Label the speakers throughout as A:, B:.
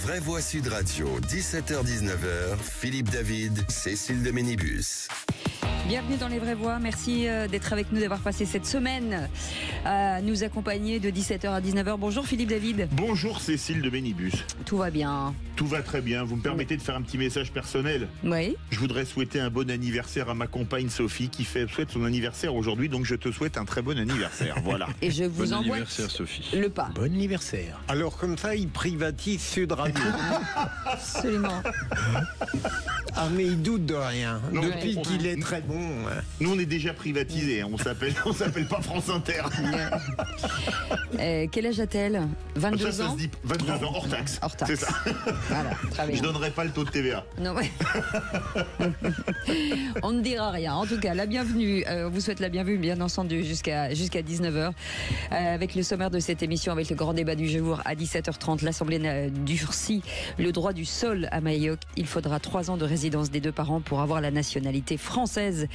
A: vraies voix Sud Radio, 17h-19h, Philippe David, Cécile de Ménibus.
B: Bienvenue dans Les Vraies Voix, merci d'être avec nous, d'avoir passé cette semaine à nous accompagner de 17h à 19h. Bonjour Philippe David.
C: Bonjour Cécile de Ménibus.
B: Tout va bien.
C: Tout va très bien, vous me permettez de faire un petit message personnel?
B: Oui.
C: Je voudrais souhaiter un bon anniversaire à ma compagne Sophie qui souhaite son anniversaire aujourd'hui, donc je te souhaite un très bon anniversaire, voilà.
B: Et je vous envoie
D: anniversaire Sophie.
B: le pas.
D: Bon anniversaire.
E: Alors comme ça, il privatise Sud Radio.
B: Absolument.
E: Ah mais il doute de rien.
C: Non,
E: Depuis
C: on-
E: qu'il est très bon.
C: Nous on est déjà privatisés, hein. on s'appelle pas France Inter.
B: Quel âge a-t-elle? 22
C: Ça
B: ans
C: se dit 22 ans, hors taxe.
B: Hors taxe.
C: C'est ça.
B: Voilà, très bien.
C: Je donnerai pas le taux de TVA.
B: Non, ouais. On ne dira rien. En tout cas, la bienvenue. On vous souhaite la bienvenue, bien entendu, jusqu'à 19h. Avec le sommaire de cette émission, avec le grand débat du jour à 17h30, l'Assemblée durcit le droit du sol à Mayotte. Il faudra 3 ans de résidence des deux parents pour avoir la nationalité française.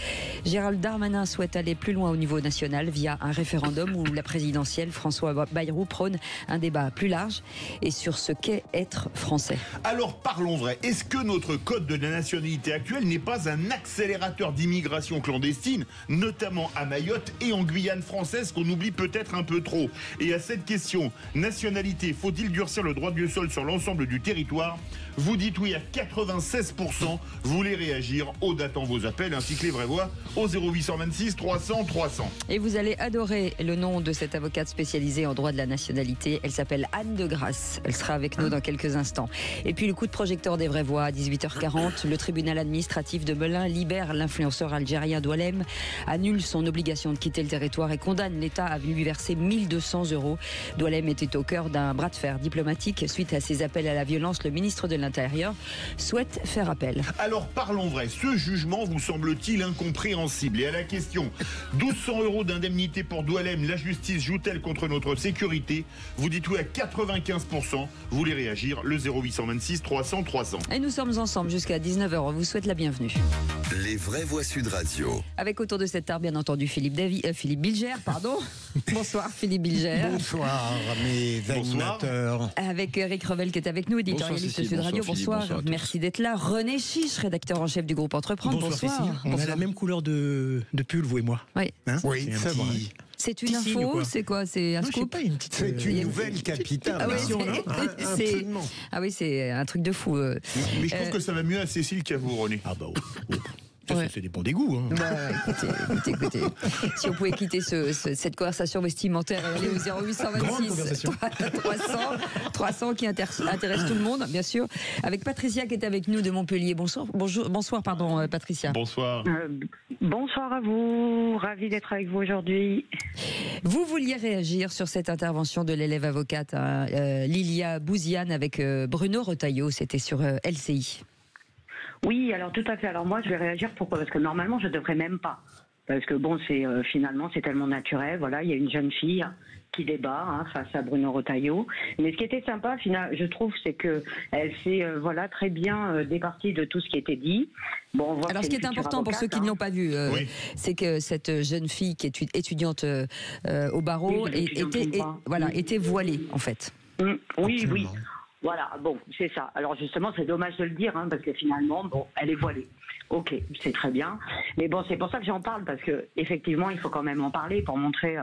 B: Gérald Darmanin souhaite aller plus loin au niveau national via un référendum où la présidentielle, François Bayrou, prône un débat plus large et sur ce qu'est être français.
C: Alors parlons vrai, est-ce que notre code de la nationalité actuel n'est pas un accélérateur d'immigration clandestine, notamment à Mayotte et en Guyane française, qu'on oublie peut-être un peu trop? Et à cette question, nationalité, faut-il durcir le droit du sol sur l'ensemble du territoire? Vous dites oui à 96%, vous voulez réagir, Aude attend vos appels ainsi que les vraies voix au 0826 300 300.
B: Et vous allez adorer le nom de cette avocate spécialisée en droit de la nationalité. Elle s'appelle Anne de Grasse. Elle sera avec nous dans quelques instants. Et puis le coup de projecteur des vraies voix à 18h40. Le tribunal administratif de Melun libère l'influenceur algérien Doualem, annule son obligation de quitter le territoire et condamne l'État à lui verser 1200 €. Doualem était au cœur d'un bras de fer diplomatique. Suite à ses appels à la violence, le ministre de l'Intérieur souhaite faire appel.
C: Alors parlons vrai, ce jugement vous semble-t-il incompréhensible? Et à la question, 1200 € d'indemnité pour Doualem, la justice joue-t-elle contre notre sécurité? Vous dites oui à 95%, vous voulez réagir, le 0826 300 300.
B: Et nous sommes ensemble jusqu'à 19h. On vous souhaite la bienvenue.
A: Les vraies voix Sud Radio.
B: Avec autour de cette table, bien entendu, Philippe Bilger, pardon. Bonsoir Philippe Bilger.
E: Bonsoir mes
C: Bonsoir.
E: animateurs.
B: Avec Eric Revel qui est avec nous, éditorialiste
D: Bonsoir,
B: de Sud Radio.
D: Cécile.
B: Bonsoir.
D: Bonsoir à tous.
B: Merci d'être là. René Chiche, rédacteur en chef du groupe Entreprendre.
D: Cécile. On a la même couleur de pull, vous et moi.
B: Oui.
D: Hein
E: Oui,
D: un
E: c'est
D: petit-
E: vrai.
B: C'est une
D: Petit signe,
B: info,
D: quoi.
B: c'est quoi? C'est un
D: Non, je sais
B: scoop?
D: pas, une petite.
E: C'est une nouvelle capitale.
B: Ah oui,
E: hein.
B: c'est-
E: Absolument.
B: Ah oui, c'est un truc de fou.
C: Mais je trouve que ça va mieux à Cécile qu'à vous, René.
D: Ah bah oui. Ça,
B: Ouais.
D: c'est des bons dégoûts. Hein.
B: Écoutez. Si on pouvait quitter cette conversation vestimentaire et aller au
D: Grande
B: 0826
D: conversation.
B: 300 qui intéresse tout le monde, bien sûr. Avec Patricia qui est avec nous de Montpellier. Bonsoir, Patricia.
C: Bonsoir.
F: Bonsoir à vous, ravi d'être avec vous aujourd'hui.
B: Vous vouliez réagir sur cette intervention de l'élève avocate Lilia Bouziane avec Bruno Retailleau, c'était sur LCI.
F: Oui, alors tout à fait. Alors moi, je vais réagir pourquoi? Parce que normalement, je devrais même pas. Parce que bon, c'est finalement, c'est tellement naturel. Voilà, il y a une jeune fille qui débat face à Bruno Retailleau. Mais ce qui était sympa, je trouve, c'est que elle s'est très bien départie de tout ce qui était dit. Bon, on voit
B: Alors
F: que
B: ce qui
F: c'est
B: est
F: une future
B: important pour ceux qui
F: avocate,
B: ne l'ont pas vu,
C: Oui.
B: c'est que cette jeune fille qui est étudiante au barreau
F: Oui, je l'étudiante
B: était,
F: pas.
B: était voilée en fait.
F: Oui,
E: Absolument.
F: oui. Voilà, bon, c'est ça. Alors justement, c'est dommage de le dire, parce que finalement, bon, elle est voilée. Ok, c'est très bien. Mais bon, c'est pour ça que j'en parle, parce que effectivement, il faut quand même en parler pour montrer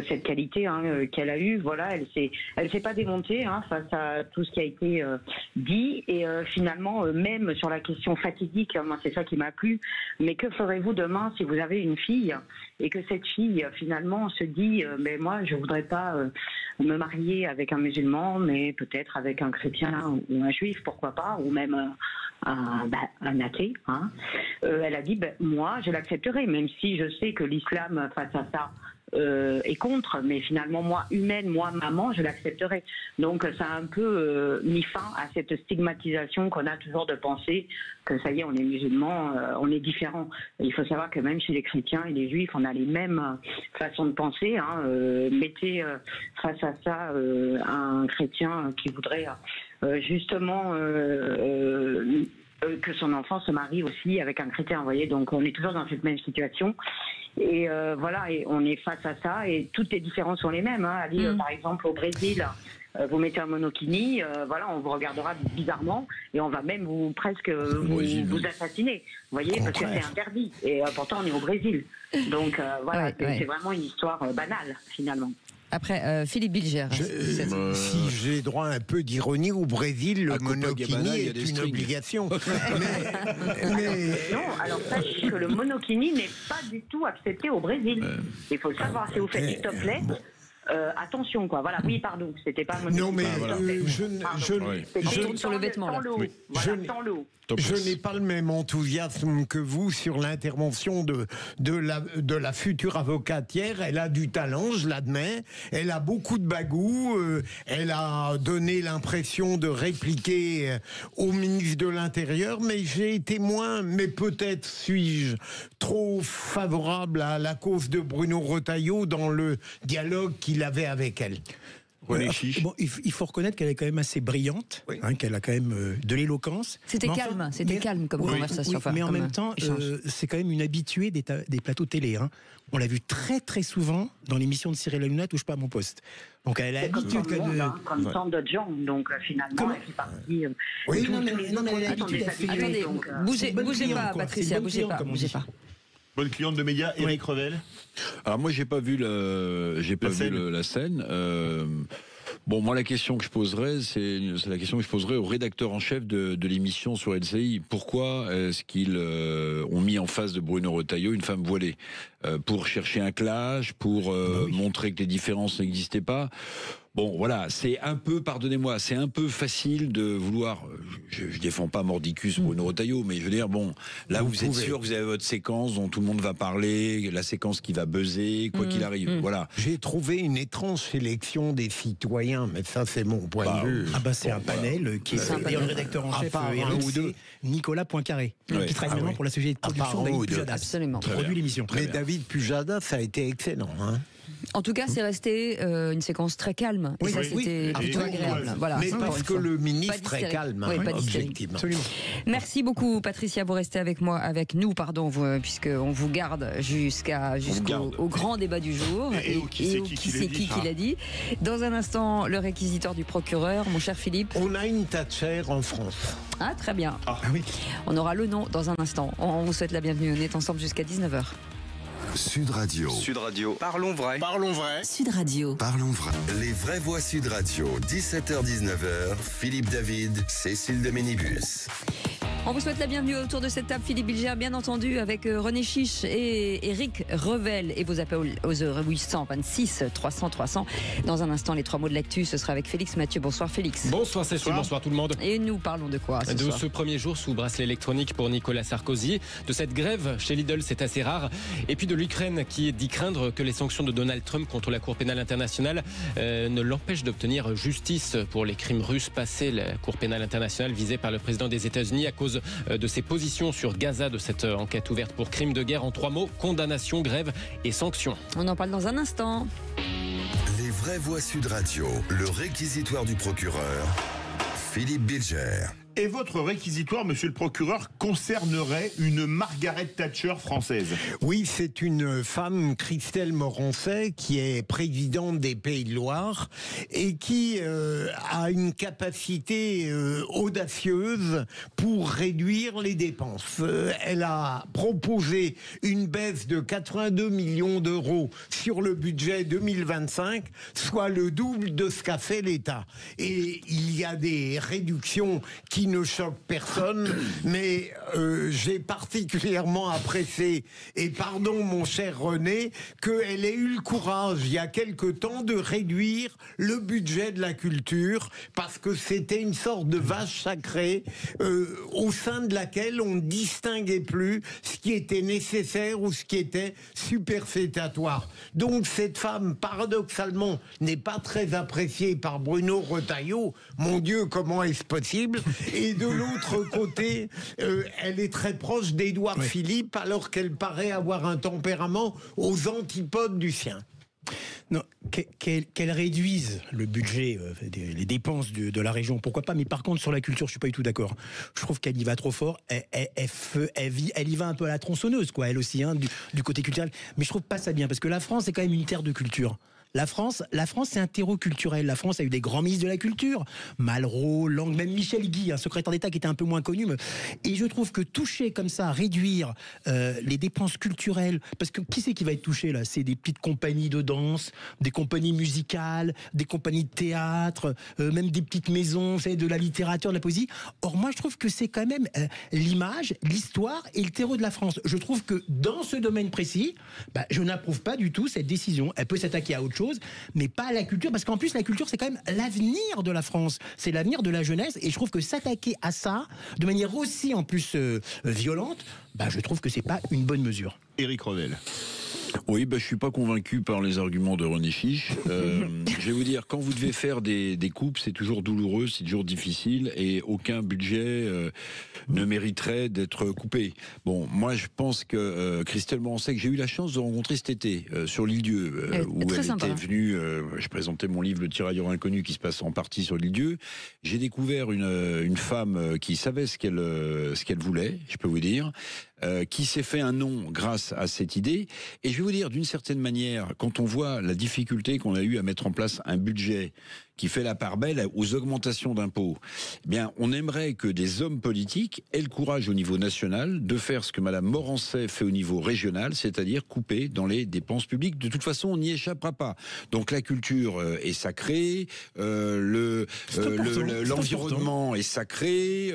F: cette qualité qu'elle a eue. Voilà, elle s'est pas démontée face à tout ce qui a été dit. Et finalement, même sur la question fatidique, moi, c'est ça qui m'a plu. Mais que ferez-vous demain si vous avez une fille et que cette fille finalement se dit, mais moi, je voudrais pas me marier avec un musulman, mais peut-être avec un chrétien ou un juif, pourquoi pas, ou même un athée. Elle a dit, moi, je l'accepterai, même si je sais que l'islam, face à ça, est contre, mais finalement, moi, humaine, moi, maman, je l'accepterai. Donc, ça a un peu mis fin à cette stigmatisation qu'on a toujours de penser que ça y est, on est musulman, on est différent. Il faut savoir que même chez les chrétiens et les juifs, on a les mêmes façons de penser. Mettez face à ça un chrétien qui voudrait justement que son enfant se marie aussi avec un chrétien, vous voyez, donc on est toujours dans cette même situation. Et voilà, et on est face à ça, et toutes les différences sont les mêmes. Aller, par exemple, au Brésil, vous mettez un monokini, voilà, on vous regardera bizarrement et on va même presque vous assassiner. Vous voyez, parce que c'est interdit. Et pourtant, on est au Brésil. Donc voilà, c'est vraiment une histoire banale, finalement.
B: Après, Philippe Bilger.
E: Si j'ai droit à un peu d'ironie, au Brésil, le monokini est une obligation.
F: Non, alors sachez que le monokini n'est pas du tout accepté au Brésil. Il faut le savoir, si vous faites du topless. Attention, quoi. Voilà, oui, pardon, c'était pas mon.
E: Non, mais
B: je sur le vêtement là.
E: Je n'ai pas le même enthousiasme que vous sur l'intervention de la future avocatière. Elle a du talent, je l'admets. Elle a beaucoup de bagou. Elle a donné l'impression de répliquer au ministre de l'Intérieur, mais j'ai été moins, mais peut-être suis-je trop favorable à la cause de Bruno Retailleau dans le dialogue qu'il avait avec elle.
D: Bon, il faut reconnaître qu'elle est quand même assez brillante, qu'elle a quand même de l'éloquence.
B: C'était calme comme conversation.
D: Mais en même temps, c'est quand même une habituée des plateaux télé. Hein. On l'a vu très très souvent dans l'émission de Cyril Hanouna, Touche pas à mon poste. Donc elle a l'habitude
F: comme tant d'autres gens. Donc finalement, elle fait partie.
D: Non, mais elle a l'habitude.
B: Attendez, bougez pas, Patricia, bougez pas.
C: Bonne cliente de médias, Éric Revel.
G: Alors moi j'ai pas vu la scène. Bon, moi la question que je poserais, c'est la question que je poserais au rédacteur en chef de l'émission sur LCI. Pourquoi est-ce qu'ils ont mis en face de Bruno Retailleau une femme voilée pour chercher un clash, pour montrer que les différences n'existaient pas? Bon, voilà, c'est un peu, pardonnez-moi, c'est un peu facile de vouloir. Je défends pas Mordicus Bruno Retailleau, mais je veux dire, bon, là vous êtes sûr que vous avez votre séquence dont tout le monde va parler, la séquence qui va buzzer, quoi qu'il arrive. Voilà.
E: J'ai trouvé une étrange sélection des citoyens, mais ça c'est mon point de vue.
D: C'est un panel qui est d'ailleurs le rédacteur en chef Nicolas Poincaré, qui travaille maintenant pour la société de production David Pujadas.
B: Absolument.
D: Qui produit l'émission.
E: Mais David Pujadas, ça a été excellent. Hein.
B: En tout cas, c'est resté une séquence très calme. Et ça, c'était plutôt agréable. Voilà,
E: mais parce que le ministre est calme, objectivement.
B: Absolument. Merci beaucoup, Patricia. Vous restez avec nous, puisqu'on vous garde jusqu'au grand débat du jour.
C: Et qui c'est qui
B: l'a dit. Dans un instant, le réquisitoire du procureur, mon cher Philippe.
E: On a une Thatcher en France.
B: Ah, très bien. On aura le nom dans un instant. On vous souhaite la bienvenue. On est ensemble jusqu'à 19h.
A: Sud Radio.
H: Parlons vrai.
I: Sud Radio.
A: Parlons vrai. Les vraies voix Sud Radio. 17h-19h. Philippe David, Cécile de Ménibus.
B: On vous souhaite la bienvenue autour de cette table, Philippe Bilger, bien entendu, avec René Chiche et Éric Revel et vos appels aux 0826 300 300. Dans un instant, les 3 mots de l'actu, ce sera avec Félix Mathieu. Bonsoir Félix.
J: Bonsoir Cécile, bonsoir tout le monde.
B: Et nous parlons de quoi
J: De ce premier jour sous bracelet électronique pour Nicolas Sarkozy, de cette grève chez Lidl, c'est assez rare, et puis de l'Ukraine qui dit craindre que les sanctions de Donald Trump contre la Cour pénale internationale ne l'empêchent d'obtenir justice pour les crimes russes passés. La Cour pénale internationale visée par le président des États-Unis à cause de ses positions sur Gaza, de cette enquête ouverte pour crimes de guerre. En 3 mots, condamnation, grève et sanctions.
B: On en parle dans un instant.
A: Les vraies voix Sud Radio, le réquisitoire du procureur, Philippe Bilger.
C: Et votre réquisitoire, monsieur le procureur, concernerait une Margaret Thatcher française.
E: Oui, c'est une femme, Christelle Morancet, qui est présidente des Pays de Loire et qui a une capacité audacieuse pour réduire les dépenses. Elle a proposé une baisse de 82 millions d'euros sur le budget 2025, soit le double de ce qu'a fait l'État. Et il y a des réductions qui ne choque personne, mais j'ai particulièrement apprécié, et pardon mon cher René, qu'elle ait eu le courage il y a quelque temps de réduire le budget de la culture, parce que c'était une sorte de vache sacrée au sein de laquelle on ne distinguait plus ce qui était nécessaire ou ce qui était superfétatoire. Donc cette femme, paradoxalement, n'est pas très appréciée par Bruno Retailleau. Mon Dieu, comment est-ce possible? Et de l'autre côté, elle est très proche d'Édouard Philippe, alors qu'elle paraît avoir un tempérament aux antipodes du sien.
D: Non, qu'elle réduise le budget, les dépenses de la région, pourquoi pas, mais par contre sur la culture, je suis pas du tout d'accord. Je trouve qu'elle y va trop fort, elle y va un peu à la tronçonneuse, quoi, elle aussi, hein, du côté culturel, mais je trouve pas ça bien, parce que la France est quand même une terre de culture. La France, c'est un terreau culturel. La France a eu des grands ministres de la culture, Malraux, Lang, même Michel Guy, un secrétaire d'État qui était un peu moins connu. Et je trouve que toucher comme ça, réduire les dépenses culturelles, parce que qui c'est qui va être touché là? C'est des petites compagnies de danse, des compagnies musicales, des compagnies de théâtre, même des petites maisons, vous savez, de la littérature, de la poésie. Or moi, je trouve que c'est quand même l'image, l'histoire et le terreau de la France. Je trouve que dans ce domaine précis, je n'approuve pas du tout cette décision. Elle peut s'attaquer à autre chose, mais pas à la culture, parce qu'en plus la culture c'est quand même l'avenir de la France, c'est l'avenir de la jeunesse, et je trouve que s'attaquer à ça de manière aussi en plus violente, je trouve que c'est pas une bonne mesure.
C: Éric Revel.
G: Oui, je suis pas convaincu par les arguments de René Chiche. Je vais vous dire, quand vous devez faire des coupes, c'est toujours douloureux, c'est toujours difficile, et aucun budget ne mériterait d'être coupé. Bon, moi je pense que Christelle Morançais, que j'ai eu la chance de rencontrer cet été sur l'Île-Dieu, où elle était venue, je présentais mon livre Le Tirailleur Inconnu, qui se passe en partie sur l'Île-Dieu. J'ai découvert une femme qui savait ce qu'elle voulait, je peux vous dire. Qui s'est fait un nom grâce à cette idée. Et je vais vous dire, d'une certaine manière, quand on voit la difficulté qu'on a eu à mettre en place un budget qui fait la part belle aux augmentations d'impôts, eh bien, on aimerait que des hommes politiques aient le courage au niveau national de faire ce que Madame Morançais fait au niveau régional, c'est-à-dire couper dans les dépenses publiques. De toute façon, on n'y échappera pas. Donc la culture est sacrée, l'environnement est sacré,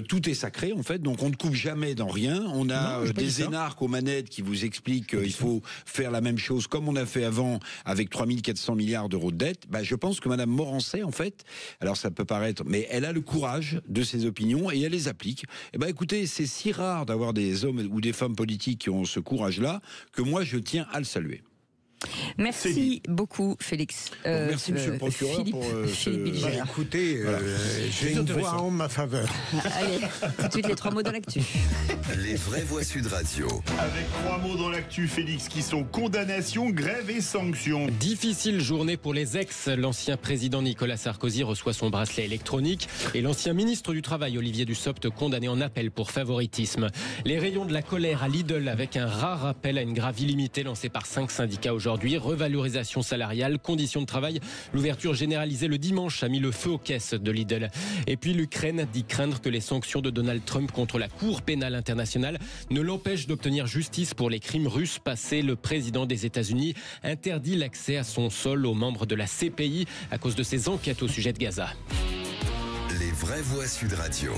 G: tout est sacré en fait, donc on ne coupe jamais dans rien. On a des énarques aux manettes qui vous expliquent qu'il faut faire la même chose comme on a fait avant avec 3400 milliards d'euros de dette. Je pense que Madame Morançais, en fait, alors ça peut paraître, mais elle a le courage de ses opinions et elle les applique. Écoutez, c'est si rare d'avoir des hommes ou des femmes politiques qui ont ce courage-là que moi je tiens à le saluer.
B: Merci beaucoup, Félix.
G: Merci, monsieur le procureur,
B: Philippe,
G: pour
E: écoutez, j'ai une voix en ma faveur.
B: Allez, tout de suite les 3 mots dans l'actu.
A: Les vraies voix Sud Radio.
C: Avec 3 mots dans l'actu, Félix, qui sont condamnation, grève et sanctions.
J: Difficile journée pour les ex. L'ancien président Nicolas Sarkozy reçoit son bracelet électronique et l'ancien ministre du Travail Olivier Dussopt condamné en appel pour favoritisme. Les rayons de la colère à Lidl avec un rare appel à une grève illimitée lancé par 5 syndicats aujourd'hui. Revalorisation salariale, conditions de travail. L'ouverture généralisée le dimanche a mis le feu aux caisses de Lidl. Et puis l'Ukraine dit craindre que les sanctions de Donald Trump contre la Cour pénale internationale ne l'empêchent d'obtenir justice pour les crimes russes passés. Le président des États-Unis interdit l'accès à son sol aux membres de la CPI à cause de ses enquêtes au sujet de Gaza.
A: Les vraies voix Sud Radio.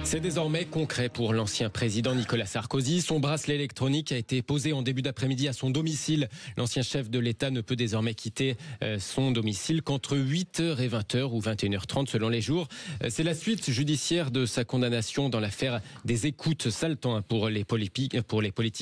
J: C'est désormais concret pour l'ancien président Nicolas Sarkozy. Son bracelet électronique a été posé en début d'après-midi à son domicile. L'ancien chef de l'État ne peut désormais quitter son domicile qu'entre 8h et 20h ou 21h30 selon les jours. C'est la suite judiciaire de sa condamnation dans l'affaire des écoutes. Sale temps pour les politiques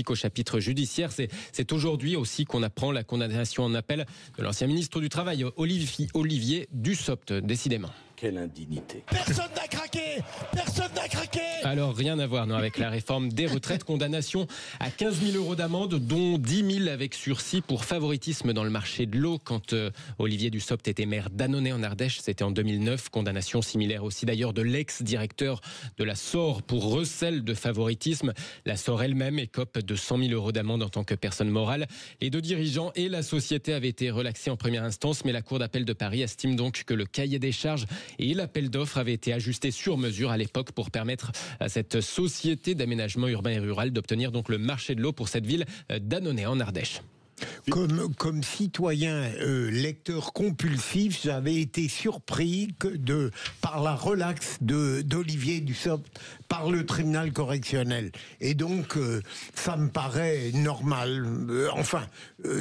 J: au chapitre judiciaire. C'est aujourd'hui aussi qu'on apprend la condamnation en appel de l'ancien ministre du Travail, Olivier Dussopt, décidément.
H: Quelle indignité.
I: Personne n'a craqué. Personne n'a craqué.
J: Alors rien à voir avec la réforme des retraites. Condamnation à 15 000 euros d'amende, dont 10 000 avec sursis pour favoritisme dans le marché de l'eau. Quand Olivier Dussopt était maire d'Annonay en Ardèche, c'était en 2009. Condamnation similaire aussi d'ailleurs de l'ex-directeur de la SOR pour recel de favoritisme. La SOR elle-même écope de 100 000 euros d'amende en tant que personne morale. Les 2 dirigeants et la société avaient été relaxés en première instance, mais la Cour d'appel de Paris estime donc que le cahier des charges et l'appel d'offres avait été ajusté sur mesure à l'époque pour permettre à cette société d'aménagement urbain et rural d'obtenir donc le marché de l'eau pour cette ville d'Annonay en Ardèche.
E: Comme citoyen lecteur compulsif, j'avais été surpris par la relaxe d'Olivier Dussopt par le tribunal correctionnel. Et donc, ça me paraît normal.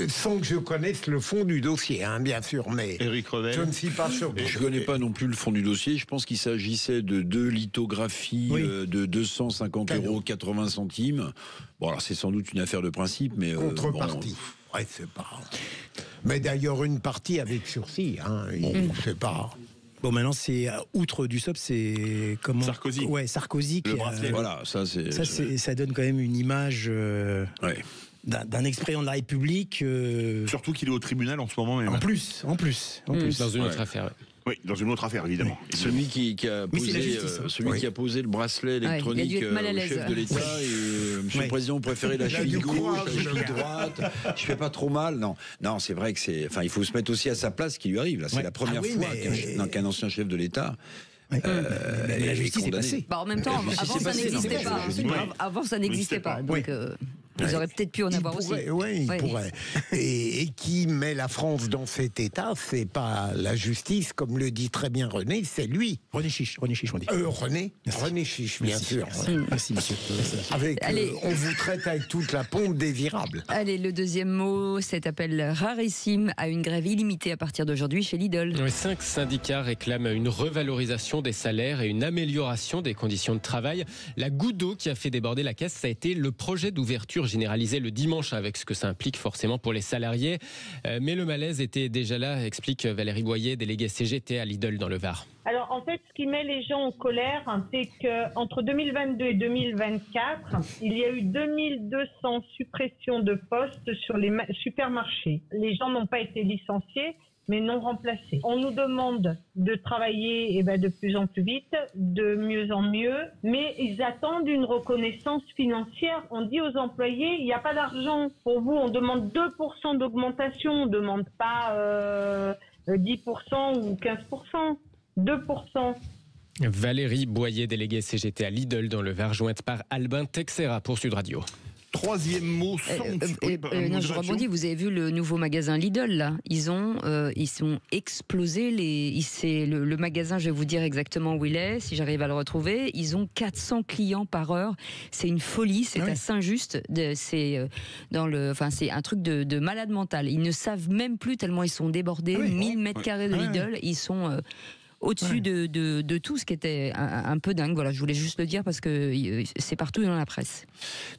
E: Sans que je connaisse le fond du dossier, bien sûr. Mais
C: Éric Revel.
E: Je ne suis pas sûr.
G: Je ne connais pas non plus le fond du dossier. Je pense qu'il s'agissait de 2 lithographies de 250 euros 80 centimes. Bon, alors c'est sans doute une affaire de principe, mais...
E: Contrepartie. Ouais, c'est pas... Mais d'ailleurs, une partie avec sursis, c'est pas...
D: Bon, maintenant, c'est outre Dussopt, c'est comment
C: Sarkozy.
D: Ouais, Sarkozy.
C: Le bracelet.
G: Voilà,
D: ça donne quand même une image d'un ex-président de la République.
C: Surtout qu'il est au tribunal en ce moment même.
D: En plus.
J: Dans une autre affaire.
C: Oui, dans une autre affaire, évidemment.
G: Celui qui a posé le bracelet électronique au chef de l'État. Monsieur le Président, vous préférez la cheville gauche, la cheville droite. Je fais pas trop mal. Non, c'est vrai que c'est. Enfin, il faut se mettre aussi à sa place, ce qui lui arrive. Là, c'est la première fois qu'un ancien chef de l'État.
D: Mais la justice est passée.
B: En même temps, avant ça n'existait pas. Avant ça n'existait pas. Donc. Ils auraient peut-être pu en avoir aussi.
E: Oui, il pourrait. Et qui met la France dans cet état, c'est pas la justice, comme le dit très bien René, c'est lui.
D: René Chiche, on dit.
E: René Chiche, bien sûr.
D: Merci, monsieur.
E: On vous traite avec toute la pompe désirable.
B: Allez, le deuxième mot, cet appel rarissime à une grève illimitée à partir d'aujourd'hui chez Lidl.
J: 5 syndicats réclament une revalorisation des salaires et une amélioration des conditions de travail. La goutte d'eau qui a fait déborder la caisse, ça a été le projet d'ouverture généralisé le dimanche, avec ce que ça implique forcément pour les salariés. Mais le malaise était déjà là, explique Valérie Boyer, déléguée CGT à Lidl dans le Var.
H: Alors en fait, ce qui met les gens en colère, c'est qu'entre 2022 et 2024, il y a eu 2200 suppressions de postes sur les supermarchés. Les gens n'ont pas été licenciés, mais non remplacés. On nous demande de travailler de plus en plus vite, de mieux en mieux, mais ils attendent une reconnaissance financière. On dit aux employés, il n'y a pas d'argent pour vous, on demande 2% d'augmentation, on ne demande pas 10% ou 15%, 2%.
J: Valérie Boyer, déléguée CGT à Lidl dans le Var, jointe par Albin Texera pour Sud Radio.
C: Troisième mot,
B: je rebondis, vous avez vu le nouveau magasin Lidl là, ils sont explosés, le magasin, je vais vous dire exactement où il est, si j'arrive à le retrouver, ils ont 400 clients par heure, c'est une folie, c'est à Saint-Just, c'est un truc de malade mental, ils ne savent même plus tellement ils sont débordés, 1000 mètres carrés de Lidl, ils sont... au-dessus de tout, ce qui était un peu dingue. Voilà, je voulais juste le dire parce que c'est partout dans la presse.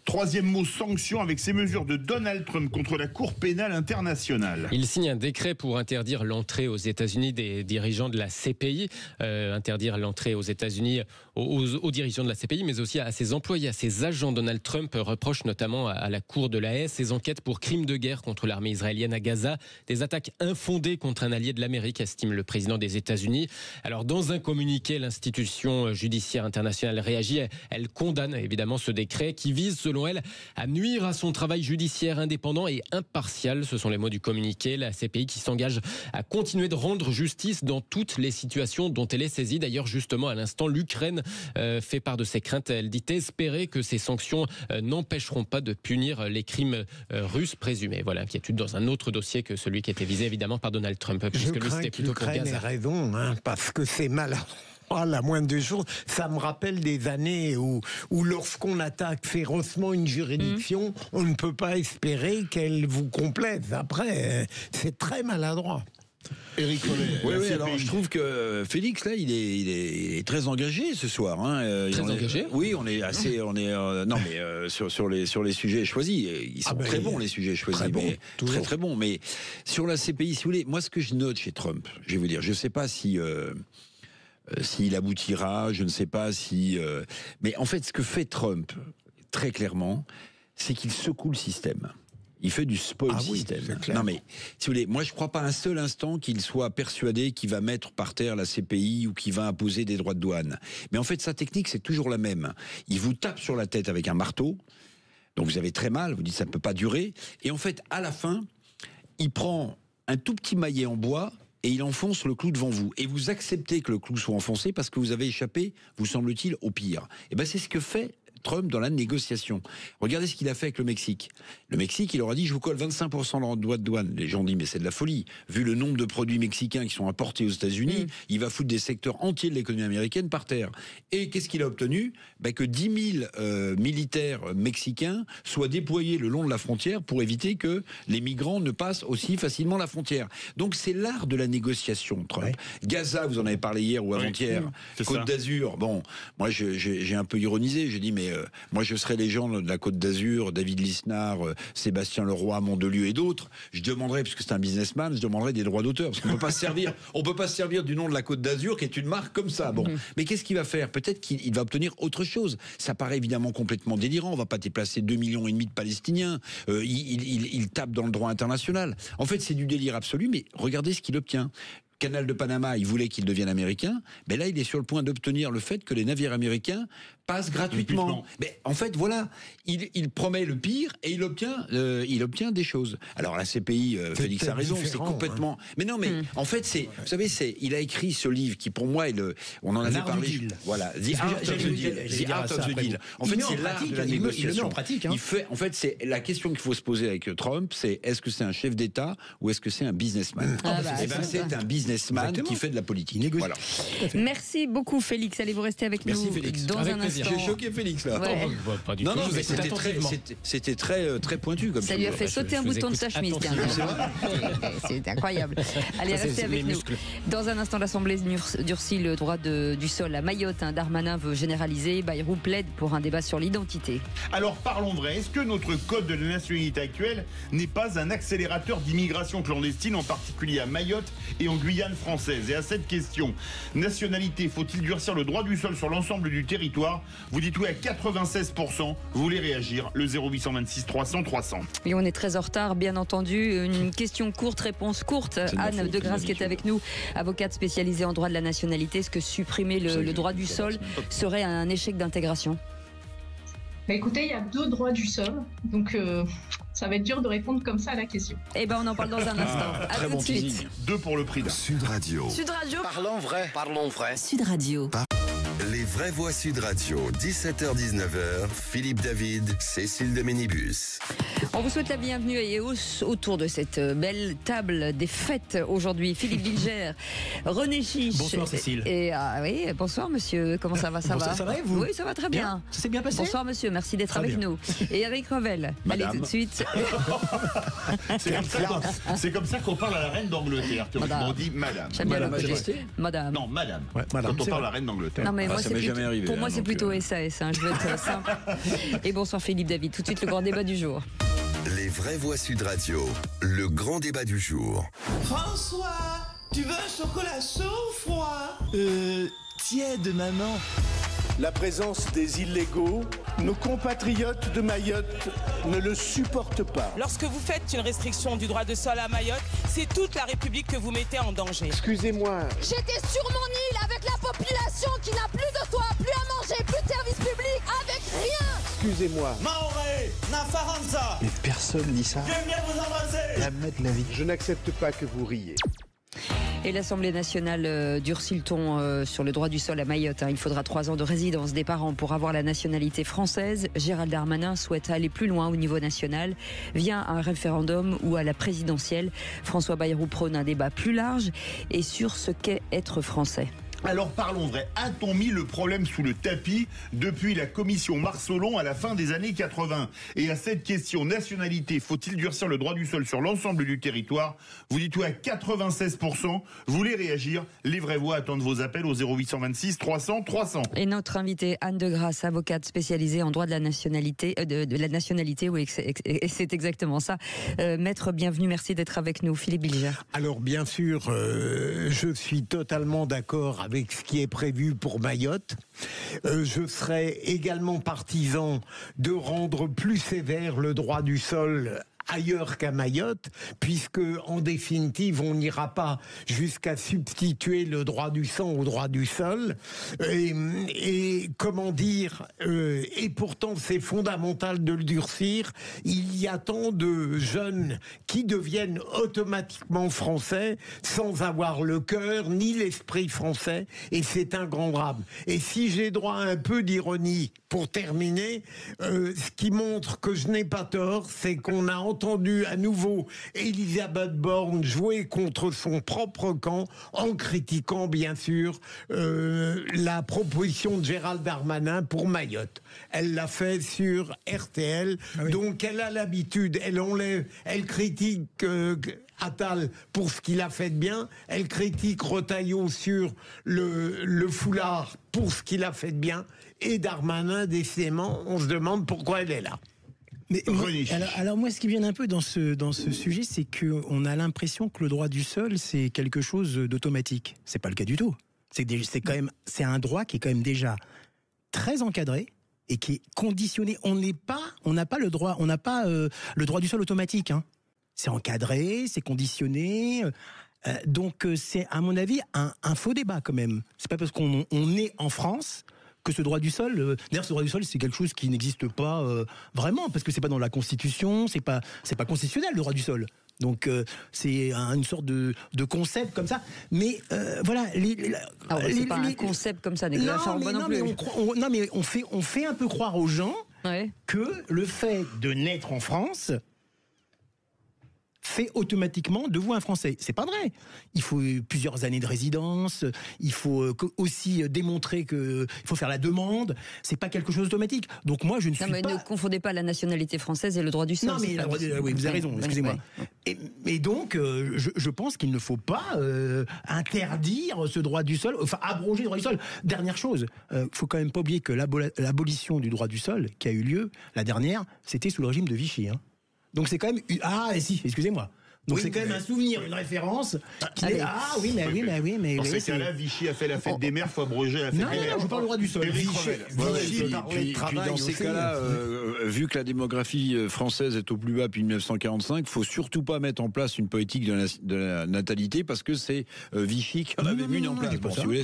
C: Troisième mot, sanction avec ces mesures de Donald Trump contre la Cour pénale internationale.
J: Il signe un décret pour interdire l'entrée aux États-Unis des dirigeants de la CPI, interdire l'entrée aux États-Unis aux dirigeants de la CPI, mais aussi à ses employés, à ses agents. Donald Trump reproche notamment à la Cour de la Haye ses enquêtes pour crimes de guerre contre l'armée israélienne à Gaza, des attaques infondées contre un allié de l'Amérique, estime le président des États-Unis. Alors, dans un communiqué, l'institution judiciaire internationale réagit. Elle condamne évidemment ce décret qui vise, selon elle, à nuire à son travail judiciaire indépendant et impartial. Ce sont les mots du communiqué. La CPI qui s'engage à continuer de rendre justice dans toutes les situations dont elle est saisie. D'ailleurs, justement, à l'instant, l'Ukraine fait part de ses craintes. Elle dit espérer que ces sanctions n'empêcheront pas de punir les crimes russes présumés. Voilà, inquiétude dans un autre dossier que celui qui était visé évidemment par Donald Trump.
E: Puisque lui, c'était plutôt pour Gaza. Raison, parce que c'est mal. La moindre des choses, ça me rappelle des années où lorsqu'on attaque férocement une juridiction, on ne peut pas espérer qu'elle vous complaise. Après, c'est très maladroit.
C: Éric Collet.
G: Oui, alors je trouve que Félix, là, il est très engagé ce soir.
J: Très engagé ?
G: Oui, on est assez... non, mais sur les sujets choisis, ils sont très bons, les sujets choisis. Très, très bons. Mais sur la CPI, si vous voulez, moi, ce que je note chez Trump, je vais vous dire, je ne sais pas si... s'il aboutira, je ne sais pas si... Mais en fait, ce que fait Trump, très clairement, c'est qu'il secoue le système. Il fait du spoil system. Non mais, si vous voulez, moi je ne crois pas un seul instant qu'il soit persuadé qu'il va mettre par terre la CPI ou qu'il va imposer des droits de douane. Mais en fait, sa technique, c'est toujours la même. Il vous tape sur la tête avec un marteau, donc vous avez très mal, vous dites ça ne peut pas durer, et en fait, à la fin, il prend un tout petit maillet en bois et il enfonce le clou devant vous. Et vous acceptez que le clou soit enfoncé parce que vous avez échappé, vous semble-t-il, au pire. Et bien c'est ce que fait Trump dans la négociation. Regardez ce qu'il a fait avec le Mexique. Le Mexique, il leur a dit, je vous colle 25% de droits de douane. Les gens disent, mais c'est de la folie. Vu le nombre de produits mexicains qui sont importés aux États-Unis, il va foutre des secteurs entiers de l'économie américaine par terre. Et qu'est-ce qu'il a obtenu ? Que 10 000 militaires mexicains soient déployés le long de la frontière pour éviter que les migrants ne passent aussi facilement la frontière. Donc c'est l'art de la négociation, Trump. Ouais. Gaza, vous en avez parlé hier ou avant-hier. Côte d'Azur, bon, moi j'ai un peu ironisé, j'ai dit, mais moi je serais les gens de la Côte d'Azur, David Lisnard, Sébastien Leroy, Mondelieu et d'autres, je demanderais, puisque c'est un businessman, je demanderais des droits d'auteur, parce qu'on peut pas se servir du nom de la Côte d'Azur, qui est une marque comme ça. Bon, mais qu'est-ce qu'il va faire ? Peut-être qu'il va obtenir autre chose. Ça paraît évidemment complètement délirant. On va pas déplacer 2,5 millions de Palestiniens. Il tape dans le droit international. En fait, c'est du délire absolu, mais regardez ce qu'il obtient. Canal de Panama, il voulait qu'il devienne américain. Mais là, il est sur le point d'obtenir le fait que les navires américains passent gratuitement. Mais en fait, voilà, il promet le pire et il obtient des choses. Alors la CPI, Félix a raison, c'est complètement. Mais non, mais en fait, vous savez, il a écrit ce livre qui, pour moi, on en avait parlé. Voilà, The Art of the Deal. The Art of the Deal. En fait, c'est l'art de la négociation. Il le met en pratique. En fait, c'est la question qu'il faut se poser avec Trump, c'est est-ce que c'est un chef d'État ou est-ce que c'est un businessman ? C'est un businessman qui fait de la politique. Voilà.
B: Merci beaucoup, Félix. Allez, vous rester avec nous dans un instant.
G: J'ai choqué Félix là.
B: Ouais.
J: Pas du
G: non,
J: tout.
G: non, mais c'était très pointu comme ça.
B: Ça lui a fait sauter un bouton de sa chemise. C'est incroyable. Allez, restez avec nous. Dans un instant, l'Assemblée durcit le droit du sol à Mayotte. Darmanin veut généraliser. Bayrou plaide pour un débat sur l'identité.
C: Alors parlons vrai. Est-ce que notre code de la nationalité actuelle n'est pas un accélérateur d'immigration clandestine, en particulier à Mayotte et en Guyane française ? Et à cette question, nationalité, faut-il durcir le droit du sol sur l'ensemble du territoire ? Vous dites oui à 96%. Vous voulez réagir ? Le 0826 300 300.
B: Et on est très en retard, bien entendu. Une question courte, réponse courte. Anne de Grasse qui est avec nous, avocate spécialisée en droit de la nationalité. Est-ce que supprimer le droit du sol serait un échec d'intégration ?
K: Écoutez, il y a 2 droits du sol, donc ça va être dur de répondre comme ça à la question.
B: Eh ben, on en parle dans un instant. À tout de suite.
C: 2 pour le prix d'un.
A: Sud Radio.
B: Sud Radio.
I: Parlons vrai. Parlons vrai.
B: Sud Radio.
A: Les vraies voix Sud Radio, 17h-19h, Philippe David, Cécile de Ménibus.
B: On vous souhaite la bienvenue et autour de cette belle table des fêtes aujourd'hui. Philippe Bilger, René Chiche.
D: Bonsoir Cécile.
B: Et oui, bonsoir monsieur, comment ça va ? Ça va ?
D: Ça va et vous ?
B: Oui, ça va très bien.
D: Ça s'est bien passé ?
B: Bonsoir monsieur, merci d'être avec nous. Et avec Revel. Allez tout de suite.
C: C'est comme ça qu'on parle à la reine d'Angleterre. On dit madame.
B: J'aime bien
G: Madame.
B: Madame.
C: Non, madame.
D: Ouais, madame.
C: Quand on parle à la reine d'Angleterre.
B: Non, mais moi,
G: ça m'est jamais arrivé.
B: Pour moi, c'est plutôt SAS. Je veux être simple. Et bonsoir Philippe David. Tout de suite, le grand débat du jour.
A: Les vraies voix Sud Radio, le grand débat du jour.
I: François, tu veux un chocolat chaud ou froid ? Tiède, maman.
L: La présence des illégaux, nos compatriotes de Mayotte ne le supportent pas.
M: Lorsque vous faites une restriction du droit de sol à Mayotte, c'est toute la République que vous mettez en danger.
L: Excusez-moi.
N: J'étais sur mon île avec la population qui n'a plus de toit, plus à manger, plus de services publics, avec rien.
L: Excusez-moi.
I: Maoré, Nafaranza.
L: Mais personne dit ça.
I: J'aime bien vous embrasser.
L: Jamais de la vie. Je n'accepte pas que vous riez.
B: Et l'Assemblée nationale durcit le ton sur le droit du sol à Mayotte. Il faudra 3 ans de résidence des parents pour avoir la nationalité française. Gérald Darmanin souhaite aller plus loin au niveau national via un référendum ou à la présidentielle. François Bayrou prône un débat plus large et sur ce qu'est être français.
C: Alors parlons vrai, a-t-on mis le problème sous le tapis depuis la commission Marceau-Long à la fin des années 80 ? Et à cette question, nationalité, faut-il durcir le droit du sol sur l'ensemble du territoire ? Vous dites oui à 96%, vous voulez réagir ? Les vraies voix attendent vos appels au 0826 300 300.
B: Et notre invitée Anne de Grasse, avocate spécialisée en droit de la nationalité, de la nationalité, oui, c'est exactement ça. Maître, bienvenue, merci d'être avec nous. Philippe Bilger.
E: Alors bien sûr, je suis totalement d'accord avec ce qui est prévu pour Mayotte. Je serais également partisan de rendre plus sévère le droit du sol ailleurs qu'à Mayotte, puisque en définitive on n'ira pas jusqu'à substituer le droit du sang au droit du sol, et comment dire, et pourtant c'est fondamental de le durcir. Il y a tant de jeunes qui deviennent automatiquement français sans avoir le cœur ni l'esprit français, et c'est un grand drame. Et si j'ai droit à un peu d'ironie pour terminer, ce qui montre que je n'ai pas tort, c'est qu'on a entendu à nouveau Elisabeth Borne jouer contre son propre camp en critiquant bien sûr la proposition de Gérald Darmanin pour Mayotte. Elle l'a fait sur RTL, donc elle a l'habitude, elle critique Attal pour ce qu'il a fait de bien, elle critique Retailleau sur le foulard pour ce qu'il a fait de bien, et Darmanin, décidément, on se demande pourquoi elle est là.
D: Mais alors moi, ce qui vient un peu dans ce sujet, c'est qu'on a l'impression que le droit du sol, c'est quelque chose d'automatique. C'est pas le cas du tout. C'est un droit qui est quand même déjà très encadré et qui est conditionné. On n'a pas le droit du sol automatique. Hein. C'est encadré, c'est conditionné. Donc c'est à mon avis un faux débat quand même. C'est pas parce qu'on est en France que ce droit du sol, d'ailleurs ce droit du sol c'est quelque chose qui n'existe pas vraiment, parce que c'est pas dans la Constitution, c'est pas constitutionnel le droit du sol. Donc c'est une sorte de concept comme ça. Mais voilà.
B: C'est pas un concept comme ça,
D: mais on fait un peu croire aux gens que le fait de naître en France fait automatiquement de vous un Français. C'est pas vrai. Il faut plusieurs années de résidence, il faut aussi démontrer qu'il faut faire la demande, c'est pas quelque chose d'automatique. Donc moi je ne suis pas...
B: Ne confondez pas la nationalité française et le droit du sol.
D: Non mais oui, vous avez raison, excusez-moi. Et donc je pense qu'il ne faut pas interdire ce droit du sol, enfin abroger le droit du sol. Dernière chose, faut quand même pas oublier que l'abolition du droit du sol qui a eu lieu, la dernière, c'était sous le régime de Vichy, hein. Donc c'est quand même... excusez-moi. Donc c'est quand même un souvenir, une référence. Mais
C: dans ces cas-là, Vichy a fait la fête des mères, faut abroger la fête des mères.
D: Non, je parle du droit du sol.
G: Puis dans ces cas-là, vu que la démographie française est au plus bas depuis 1945, faut surtout pas mettre en place une politique de la natalité, parce que c'est Vichy qui en avait mis en place. Si vous voulez,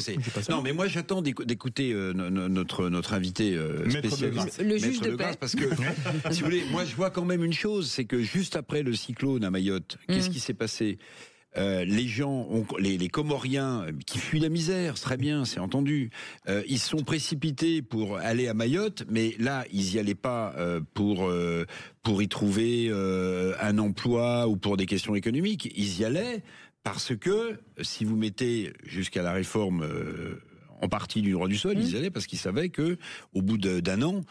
G: non, mais moi j'attends d'écouter notre invité spécialiste,
B: le juge de paix,
G: parce que si vous voulez, moi je vois quand même une chose, c'est que juste après le cyclone à Mayotte, qu'est-ce qui s'est passé ? Les gens, les Comoriens qui fuient la misère, c'est très bien, c'est entendu. Ils sont précipités pour aller à Mayotte, mais là, ils y allaient pas pour y trouver un emploi ou pour des questions économiques. Ils y allaient parce que si vous mettez jusqu'à la réforme en partie du droit du sol, ils y allaient parce qu'ils savaient que au bout d'un an,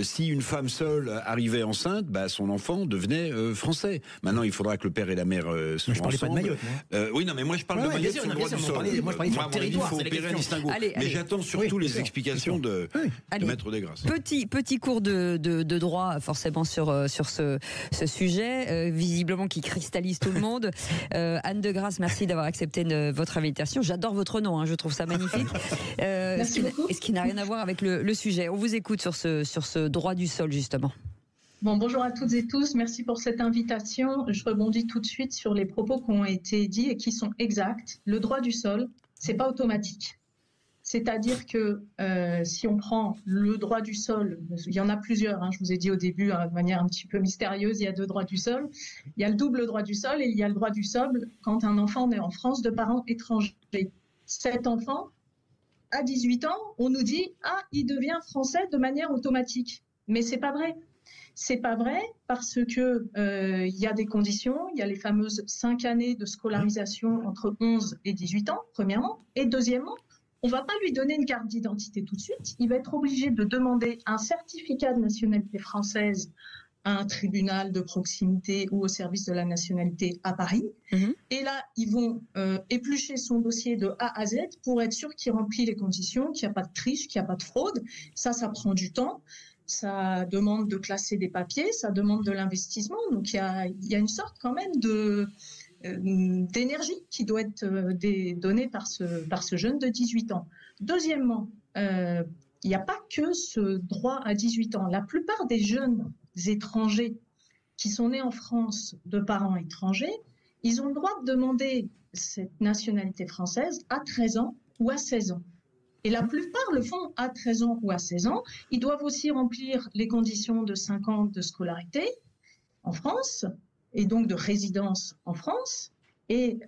G: si une femme seule arrivait enceinte, son enfant devenait français. Maintenant, il faudra que le père et la mère soient ensemble.
D: Je parlais pas de Mayotte, moi.
G: Oui, non, mais moi je parle de Mayotte sur le droit du sol.
D: Moi, je parlais sur le territoire.
G: Il faut opérer un distinguo. Mais j'attends surtout les explications de Maître Desgrasses.
B: Petit cours de droit, forcément, sur ce sujet, visiblement qui cristallise tout le monde. Anne Desgrasses, merci d'avoir accepté votre invitation. J'adore votre nom, je trouve ça magnifique.
K: Merci beaucoup.
B: Et ce qui n'a rien à voir avec le sujet. On vous écoute sur ce droit du sol, justement.
K: Bonjour à toutes et tous. Merci pour cette invitation. Je rebondis tout de suite sur les propos qui ont été dits et qui sont exacts. Le droit du sol, c'est pas automatique. C'est-à-dire que si on prend le droit du sol, il y en a plusieurs, je vous ai dit au début de manière un petit peu mystérieuse, il y a 2 droits du sol. Il y a le double droit du sol et il y a le droit du sol quand un enfant naît en France de parents étrangers. Cet enfant, à 18 ans, on nous dit « Ah, il devient français de manière automatique ». Mais c'est pas vrai. C'est pas vrai parce que il y a des conditions. Il y a les fameuses 5 années de scolarisation entre 11 et 18 ans, premièrement. Et deuxièmement, on va pas lui donner une carte d'identité tout de suite. Il va être obligé de demander un certificat de nationalité française à un tribunal de proximité ou au service de la nationalité à Paris. Et là, ils vont éplucher son dossier de A à Z pour être sûr qu'il remplit les conditions, qu'il n'y a pas de triche, qu'il n'y a pas de fraude. Ça prend du temps. Ça demande de classer des papiers, ça demande de l'investissement. Donc, il y a une sorte quand même d'énergie qui doit être donnée par ce jeune de 18 ans. Deuxièmement, il n'y a pas que ce droit à 18 ans. La plupart des jeunes étrangers qui sont nés en France de parents étrangers, ils ont le droit de demander cette nationalité française à 13 ans ou à 16 ans. Et la plupart le font à 13 ans ou à 16 ans. Ils doivent aussi remplir les conditions de 5 ans de scolarité en France et donc de résidence en France. Et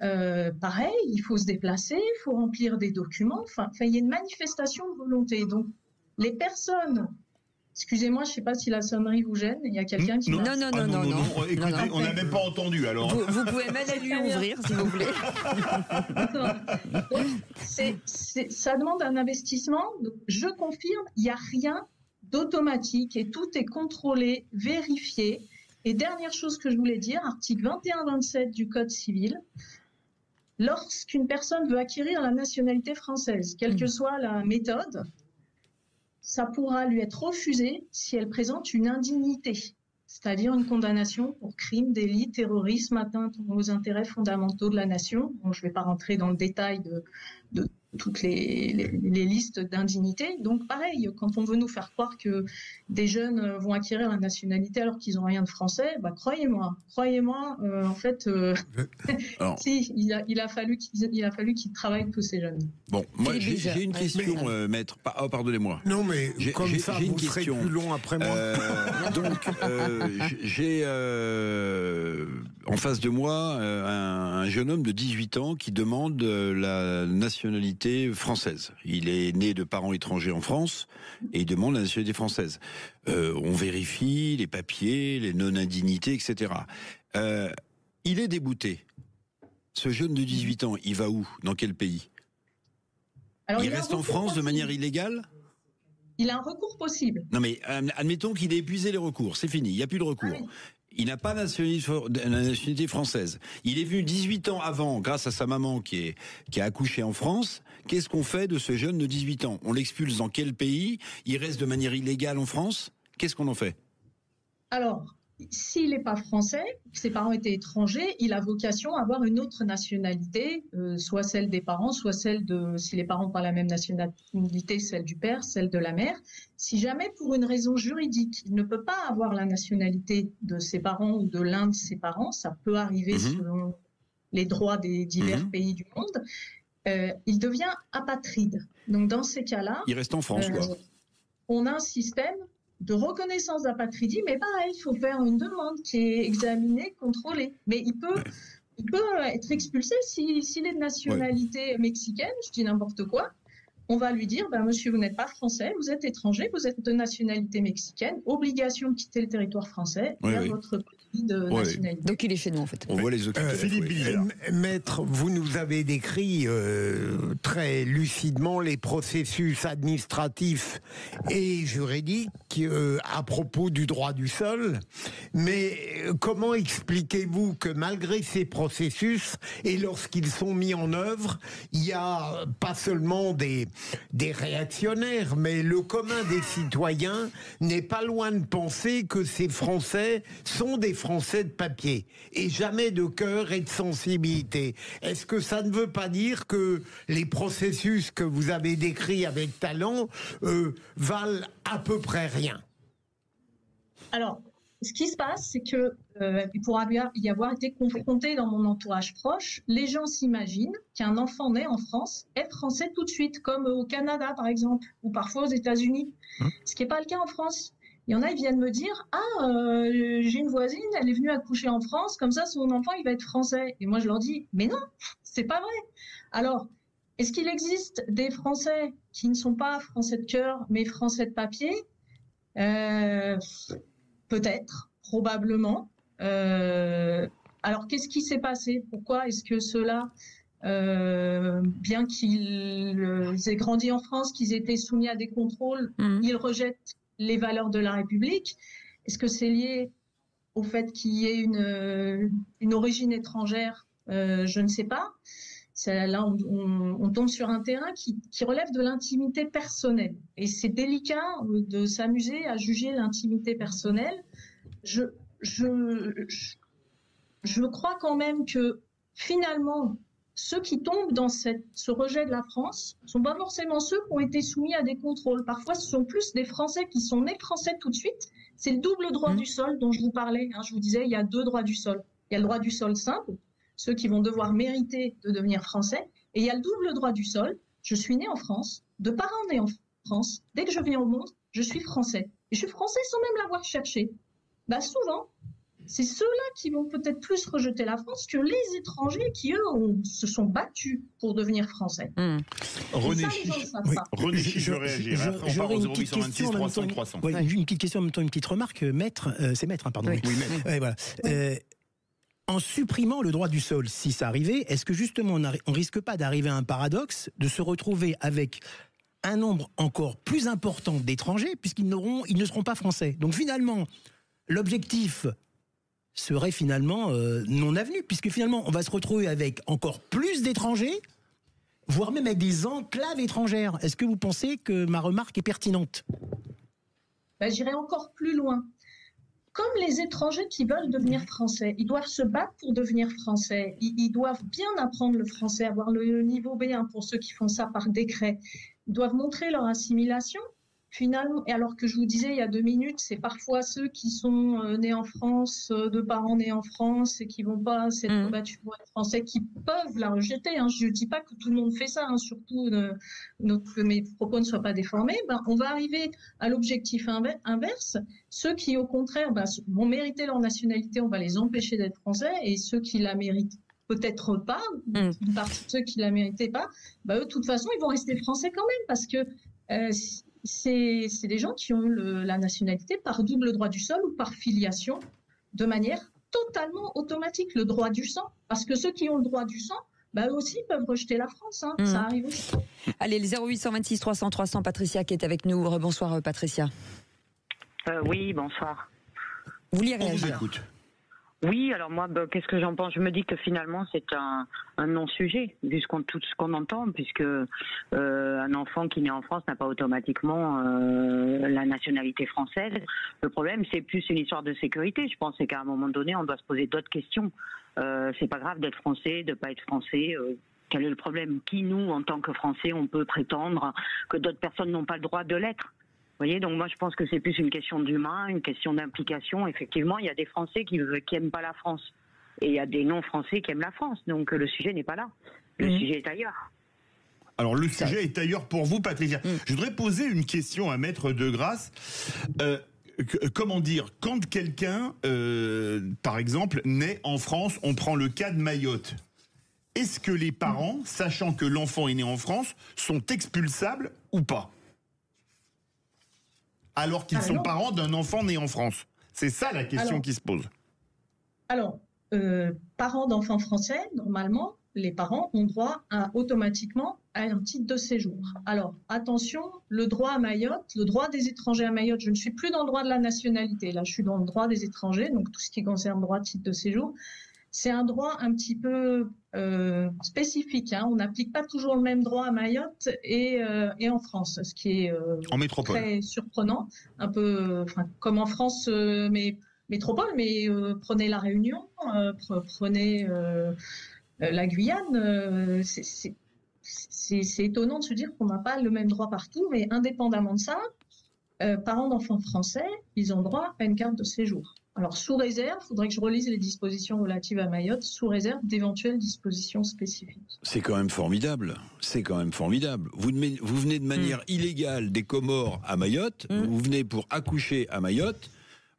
K: pareil, il faut se déplacer, il faut remplir des documents. Enfin, il y a une manifestation de volonté. Donc, les personnes... Excusez-moi, je ne sais pas si la sonnerie vous gêne. Il y a quelqu'un qui...
B: Non.
C: Écoutez, on n'a même pas entendu, alors.
B: Vous pouvez même lui ouvrir, si vous voulez.
K: Ça demande un investissement. Donc, je confirme, il n'y a rien d'automatique et tout est contrôlé, vérifié. Et dernière chose que je voulais dire, article 21-27 du Code civil, lorsqu'une personne veut acquérir la nationalité française, quelle que soit la méthode, ça pourra lui être refusé si elle présente une indignité, c'est-à-dire une condamnation pour crime, délit, terrorisme, atteinte aux intérêts fondamentaux de la nation. Bon, je ne vais pas rentrer dans le détail toutes les listes d'indignité. Donc pareil, quand on veut nous faire croire que des jeunes vont acquérir la nationalité alors qu'ils n'ont rien de français, croyez-moi, en fait, si, il a fallu qu'ils travaillent tous ces jeunes.
G: Bon, moi j'ai une question, maître. Pardonnez-moi.
E: Non, mais comme ça,
G: j'ai une
E: vous serez
G: question.
E: plus long après moi.
G: Donc, j'ai en face de moi un jeune homme de 18 ans qui demande la nationalité française. Il est né de parents étrangers en France et il demande la nationalité française. On vérifie les papiers, les non-indignités, etc. Il est débouté. Ce jeune de 18 ans, il va où? Dans quel pays? Il reste en France de manière illégale?
K: Il a un recours possible.
G: Non mais admettons qu'il ait épuisé les recours, c'est fini, il n'y a plus de recours. Il n'a pas la nationalité française. Il est venu 18 ans avant, grâce à sa maman qui a accouché en France. Qu'est-ce qu'on fait de ce jeune de 18 ans? On l'expulse dans quel pays? Il reste de manière illégale en France? Qu'est-ce qu'on en fait?
K: Alors, s'il n'est pas français, ses parents étaient étrangers, il a vocation à avoir une autre nationalité, soit celle des parents, soit celle de, si les parents n'ont pas la même nationalité, celle du père, celle de la mère. Si jamais, pour une raison juridique, il ne peut pas avoir la nationalité de ses parents ou de l'un de ses parents, ça peut arriver selon les droits des divers pays du monde, il devient apatride. Donc dans ces cas-là,
G: il reste en France, quoi.
K: On a un système de reconnaissance d'apatridie, mais pareil, il faut faire une demande qui est examinée, contrôlée. Mais il peut être expulsé s'il est de nationalité mexicaine, je dis n'importe quoi. On va lui dire, monsieur, vous n'êtes pas français, vous êtes étranger, vous êtes de nationalité mexicaine, obligation de quitter le territoire français vers votre pays de nationalité.
B: Donc il est chez nous, en fait.
G: On voit les
E: Maître, vous nous avez décrit très lucidement les processus administratifs et juridiques à propos du droit du sol, mais comment expliquez-vous que malgré ces processus, et lorsqu'ils sont mis en œuvre, il n'y a pas seulement des réactionnaires, mais le commun des citoyens n'est pas loin de penser que ces Français sont des Français de papier et jamais de cœur et de sensibilité. Est-ce que ça ne veut pas dire que les processus que vous avez décrits avec talent valent à peu près rien?
K: Alors, ce qui se passe, c'est que pour y avoir été confronté dans mon entourage proche, les gens s'imaginent qu'un enfant né en France est français tout de suite, comme au Canada par exemple, ou parfois aux États-Unis. Ce qui n'est pas le cas en France. Il y en a, ils viennent me dire, j'ai une voisine, elle est venue accoucher en France, comme ça son enfant il va être français. Et moi je leur dis, mais non, c'est pas vrai. Alors, est-ce qu'il existe des Français qui ne sont pas français de cœur, mais français de papier? Peut-être, probablement. Alors, qu'est-ce qui s'est passé? Pourquoi est-ce que ceux-là, bien qu'ils aient grandi en France, qu'ils étaient soumis à des contrôles, ils rejettent les valeurs de la République? Est-ce que c'est lié au fait qu'il y ait une origine étrangère? Je ne sais pas. Là, on tombe sur un terrain qui relève de l'intimité personnelle. Et c'est délicat de s'amuser à juger l'intimité personnelle. Je crois quand même que finalement, ceux qui tombent dans ce rejet de la France ne sont pas forcément ceux qui ont été soumis à des contrôles. Parfois, ce sont plus des Français qui sont nés français tout de suite. C'est le double droit du sol dont je vous parlais. Je vous disais, il y a deux droits du sol. Il y a le droit du sol simple, ceux qui vont devoir mériter de devenir français. Et il y a le double droit du sol. Je suis né en France, de parents nés en France. Dès que je viens au monde, je suis français. Et je suis français sans même l'avoir cherché. Souvent, c'est ceux-là qui vont peut-être plus rejeter la France que les étrangers qui, eux, se sont battus pour devenir français.
C: René Chiche, je réagis. Après, on part au 0826 300 300.
D: Une petite question, en même temps, une petite remarque. Maître, c'est maître, pardon.
C: Oui, maître.
D: Voilà. En supprimant le droit du sol, si ça arrivait, est-ce que justement on risque pas d'arriver à un paradoxe, de se retrouver avec un nombre encore plus important d'étrangers, puisqu'ils ne seront pas français? Donc finalement, l'objectif serait finalement non avenu, puisque finalement on va se retrouver avec encore plus d'étrangers, voire même avec des enclaves étrangères. Est-ce que vous pensez que ma remarque est pertinente?
K: J'irai encore plus loin. comme les étrangers qui veulent devenir français. Ils doivent se battre pour devenir français. Ils doivent bien apprendre le français, avoir le niveau B1 pour ceux qui font ça par décret. Ils doivent montrer leur assimilation. Finalement, et alors que je vous disais il y a 2 minutes, c'est parfois ceux qui sont nés en France, de parents nés en France et qui vont pas s'être battus pour être français, qui peuvent la rejeter. Hein. Je ne dis pas que tout le monde fait ça, hein, surtout que mes propos ne soient pas déformés. On va arriver à l'objectif inverse. Ceux qui, au contraire, vont mériter leur nationalité, on va les empêcher d'être français, et ceux qui la méritent peut-être pas, une partie de ceux qui la méritaient pas, eux, de toute façon, ils vont rester français quand même, parce que c'est des gens qui ont la nationalité par double droit du sol ou par filiation, de manière totalement automatique, le droit du sang. Parce que ceux qui ont le droit du sang, eux aussi peuvent rejeter la France. Hein. Ça arrive aussi.
B: Allez, le 0826 300 300, Patricia qui est avec nous. Rebonsoir, Patricia.
F: Oui, bonsoir.
B: Vous vouliez
C: On
B: réagir?
C: vous écoute.
F: Oui, alors moi, qu'est-ce que j'en pense? Je me dis que finalement, c'est un non-sujet, vu tout ce qu'on entend, puisque un enfant qui naît en France n'a pas automatiquement la nationalité française. Le problème, c'est plus une histoire de sécurité. Je pense qu'à un moment donné, on doit se poser d'autres questions. C'est pas grave d'être français, de pas être français. Quel est le problème? Qui, nous, en tant que Français, on peut prétendre que d'autres personnes n'ont pas le droit de l'être? Vous voyez, donc moi je pense que c'est plus une question d'humain, une question d'implication. Effectivement, il y a des Français qui aiment pas la France. Et il y a des non-Français qui aiment la France. Donc le sujet n'est pas là. Le sujet est ailleurs.
C: Alors le sujet est ailleurs pour vous, Patricia. Je voudrais poser une question à Maître Degrasse. Comment dire, quand quelqu'un, par exemple, naît en France, on prend le cas de Mayotte. Est-ce que les parents, sachant que l'enfant est né en France, sont expulsables ou pas ? Alors qu'ils sont parents d'un enfant né en France. C'est ça la question qui se pose.
K: Alors, parents d'enfants français, normalement, les parents ont droit automatiquement à un titre de séjour. Alors, attention, le droit à Mayotte, le droit des étrangers à Mayotte, je ne suis plus dans le droit de la nationalité, là je suis dans le droit des étrangers, donc tout ce qui concerne droit de titre de séjour. C'est un droit un petit peu spécifique. Hein. On n'applique pas toujours le même droit à Mayotte et en France, ce qui est
C: en métropole.
K: Très surprenant. Un peu comme en France, mais métropole, mais prenez la Réunion, prenez la Guyane. C'est étonnant de se dire qu'on n'a pas le même droit partout, mais indépendamment de ça, parents d'enfants français, ils ont droit à une carte de séjour. Alors, sous réserve, il faudrait que je relise les dispositions relatives à Mayotte, sous réserve d'éventuelles dispositions spécifiques.
G: C'est quand même formidable. C'est quand même formidable. Vous venez de manière illégale des Comores à Mayotte, vous venez pour accoucher à Mayotte.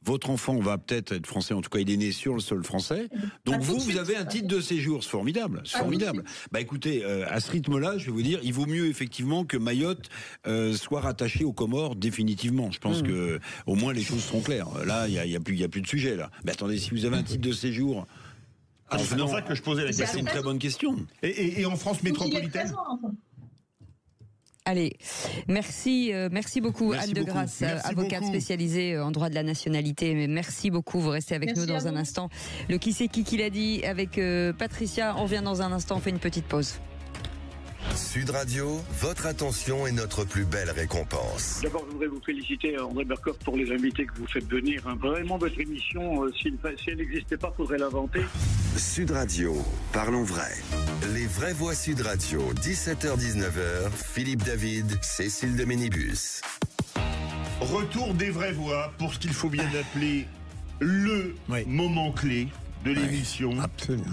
G: Votre enfant va peut-être être français, en tout cas il est né sur le sol français. Donc vous avez un titre de séjour, c'est formidable. C'est formidable. Écoutez, à ce rythme-là, je vais vous dire, il vaut mieux effectivement que Mayotte soit rattachée aux Comores définitivement. Je pense que au moins les choses seront claires. Là, il y a plus de sujet là. Mais attendez, si vous avez un titre de séjour,
C: c'est pour ça que je posais la question.
G: C'est une très bonne question.
C: Et en France métropolitaine.
B: Allez, merci beaucoup Anne Degrasse, avocate spécialisée en droit de la nationalité. Mais merci beaucoup, vous restez avec nous dans un instant. Le qui c'est qui l'a dit avec Patricia, on revient dans un instant, on fait une petite pause.
A: Sud Radio, votre attention est notre plus belle récompense.
O: D'abord, je voudrais vous féliciter, André Berkoff, pour les invités que vous faites venir. Vraiment, votre émission, si elle n'existait pas, il faudrait l'inventer.
A: Sud Radio, parlons vrai. Les vraies voix Sud Radio, 17h-19h, Philippe David, Cécile de Ménibus.
C: Retour des vraies voix pour ce qu'il faut bien appeler le moment clé de l'émission.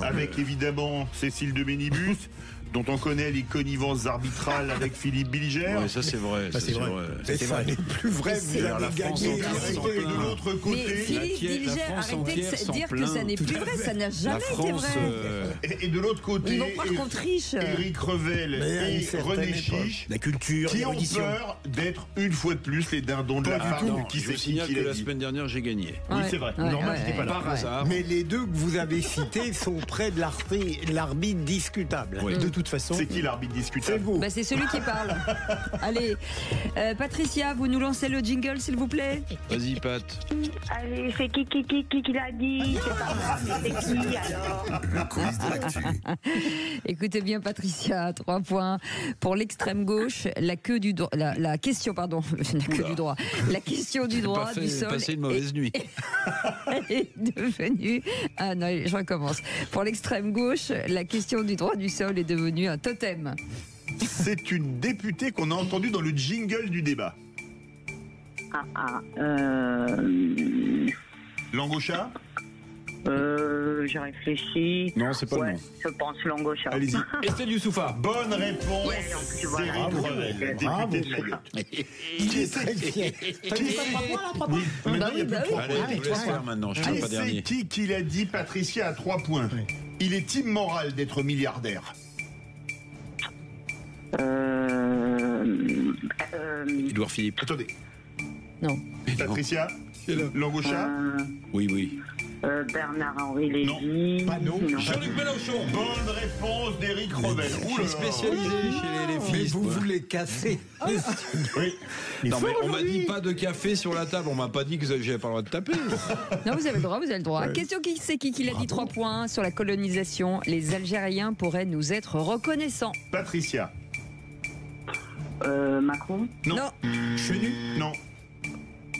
C: Avec évidemment Cécile de Ménibus, dont on connaît les connivences arbitrales avec Philippe Bilger.
G: Oui, ça c'est vrai.
E: C'est vrai. Les plus vrai, vous avez gagné.
C: Et de l'autre côté,
B: mais Philippe Bilger, arrêtez de dire que ça n'est plus vrai, ça n'a jamais été vrai.
C: Et de l'autre côté,
B: ils vont croire qu'on triche.
C: Éric Revel et René Chiche,
D: la culture,
C: qui ont peur d'être une fois de plus les dindons de la farce.
G: Qui se signale que la semaine dernière j'ai gagné.
C: Oui, c'est vrai. Normal, j'étais pas là.
E: Par hasard. Mais les deux que vous avez cités sont près de l'arbitre discutable.
C: De toute
D: toute façon.
C: C'est qui l'arbitre discutable?
E: C'est vous.
B: Bah, c'est celui qui parle. Allez, Patricia, vous nous lancez le jingle, s'il vous plaît.
G: Vas-y, Pat.
F: Allez, c'est qui l'a dit? C'est pas moi, mais c'est qui alors?
A: Le quiz de l'actu.
B: Écoutez bien, Patricia, 3 points. Pour l'extrême gauche, la question, pardon, la queue du droit. La question du droit du sol.
G: Passer une mauvaise nuit.
B: Est devenue. Ah non, je recommence. Pour l'extrême gauche, la question du droit du sol est devenue un totem.
C: C'est une députée qu'on a entendue dans le jingle du débat. Langocha?
F: J'ai réfléchi.
G: Non, c'est pas le nom.
F: Je pense Langocha.
C: Allez-y.
J: Estelle Youssoufa.
C: Bonne réponse.
F: Ouais, en plus, voilà.
C: Cyril Crevel, député de Mayotte. Qui c'est
D: T'as dit pas 3 points, là, 3 points?
C: Maintenant, il n'y a plus de 3
G: Allez,
C: points.
G: je vous laisse faire maintenant, je ne suis pas dernier.
C: C'est qui l'a dit? Patricia à 3 points. Il est immoral d'être milliardaire.
G: Édouard Philippe.
C: Attendez.
B: Non.
C: Patricia? Langocha?
G: Oui.
F: Bernard-Henri Lévy.
C: Jean-Luc Mélenchon. Bonne réponse d'Éric Revel.
G: Je suis spécialisé chez les
E: Mais
G: fils.
E: vous voulez casser.
C: Oui.
G: Non, mais on m'a dit pas de café sur la table. On m'a pas dit que j'avais pas le droit de taper.
B: Non, vous avez le droit, vous avez le droit. Question c'est qui l'a dit 3 points sur la colonisation. Les Algériens pourraient nous être reconnaissants.
C: Patricia.
F: Macron.
C: Non.
B: Chenu.
C: Non.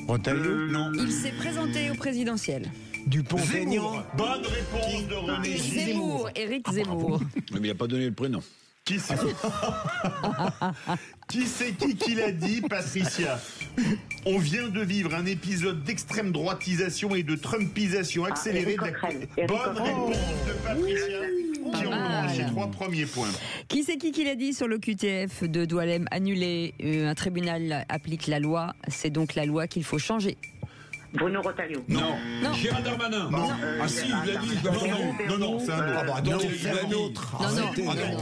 E: Retailleau.
C: Non.
B: Il s'est présenté au présidentiel.
E: Dupont-Aignan.
C: Bonne réponse de René
B: Zemmour, Éric Zemmour.
G: Mais il a pas donné le prénom.
C: Qui c'est qui l'a dit, Patricia? On vient de vivre un épisode d'extrême droitisation et de trumpisation accélérée. Bonne réponse de Patricia, qui engrangé les 3 premiers points.
B: Qui c'est qui l'a dit sur le QTF de Doualem annulé? Un tribunal applique la loi, c'est donc la loi qu'il faut changer.
F: Bruno Retailleau.
C: Non.
G: Gérald Darmanin.
C: Non.
G: Ah si, il l'a dit.
C: Non, c'est un autre.
B: Non.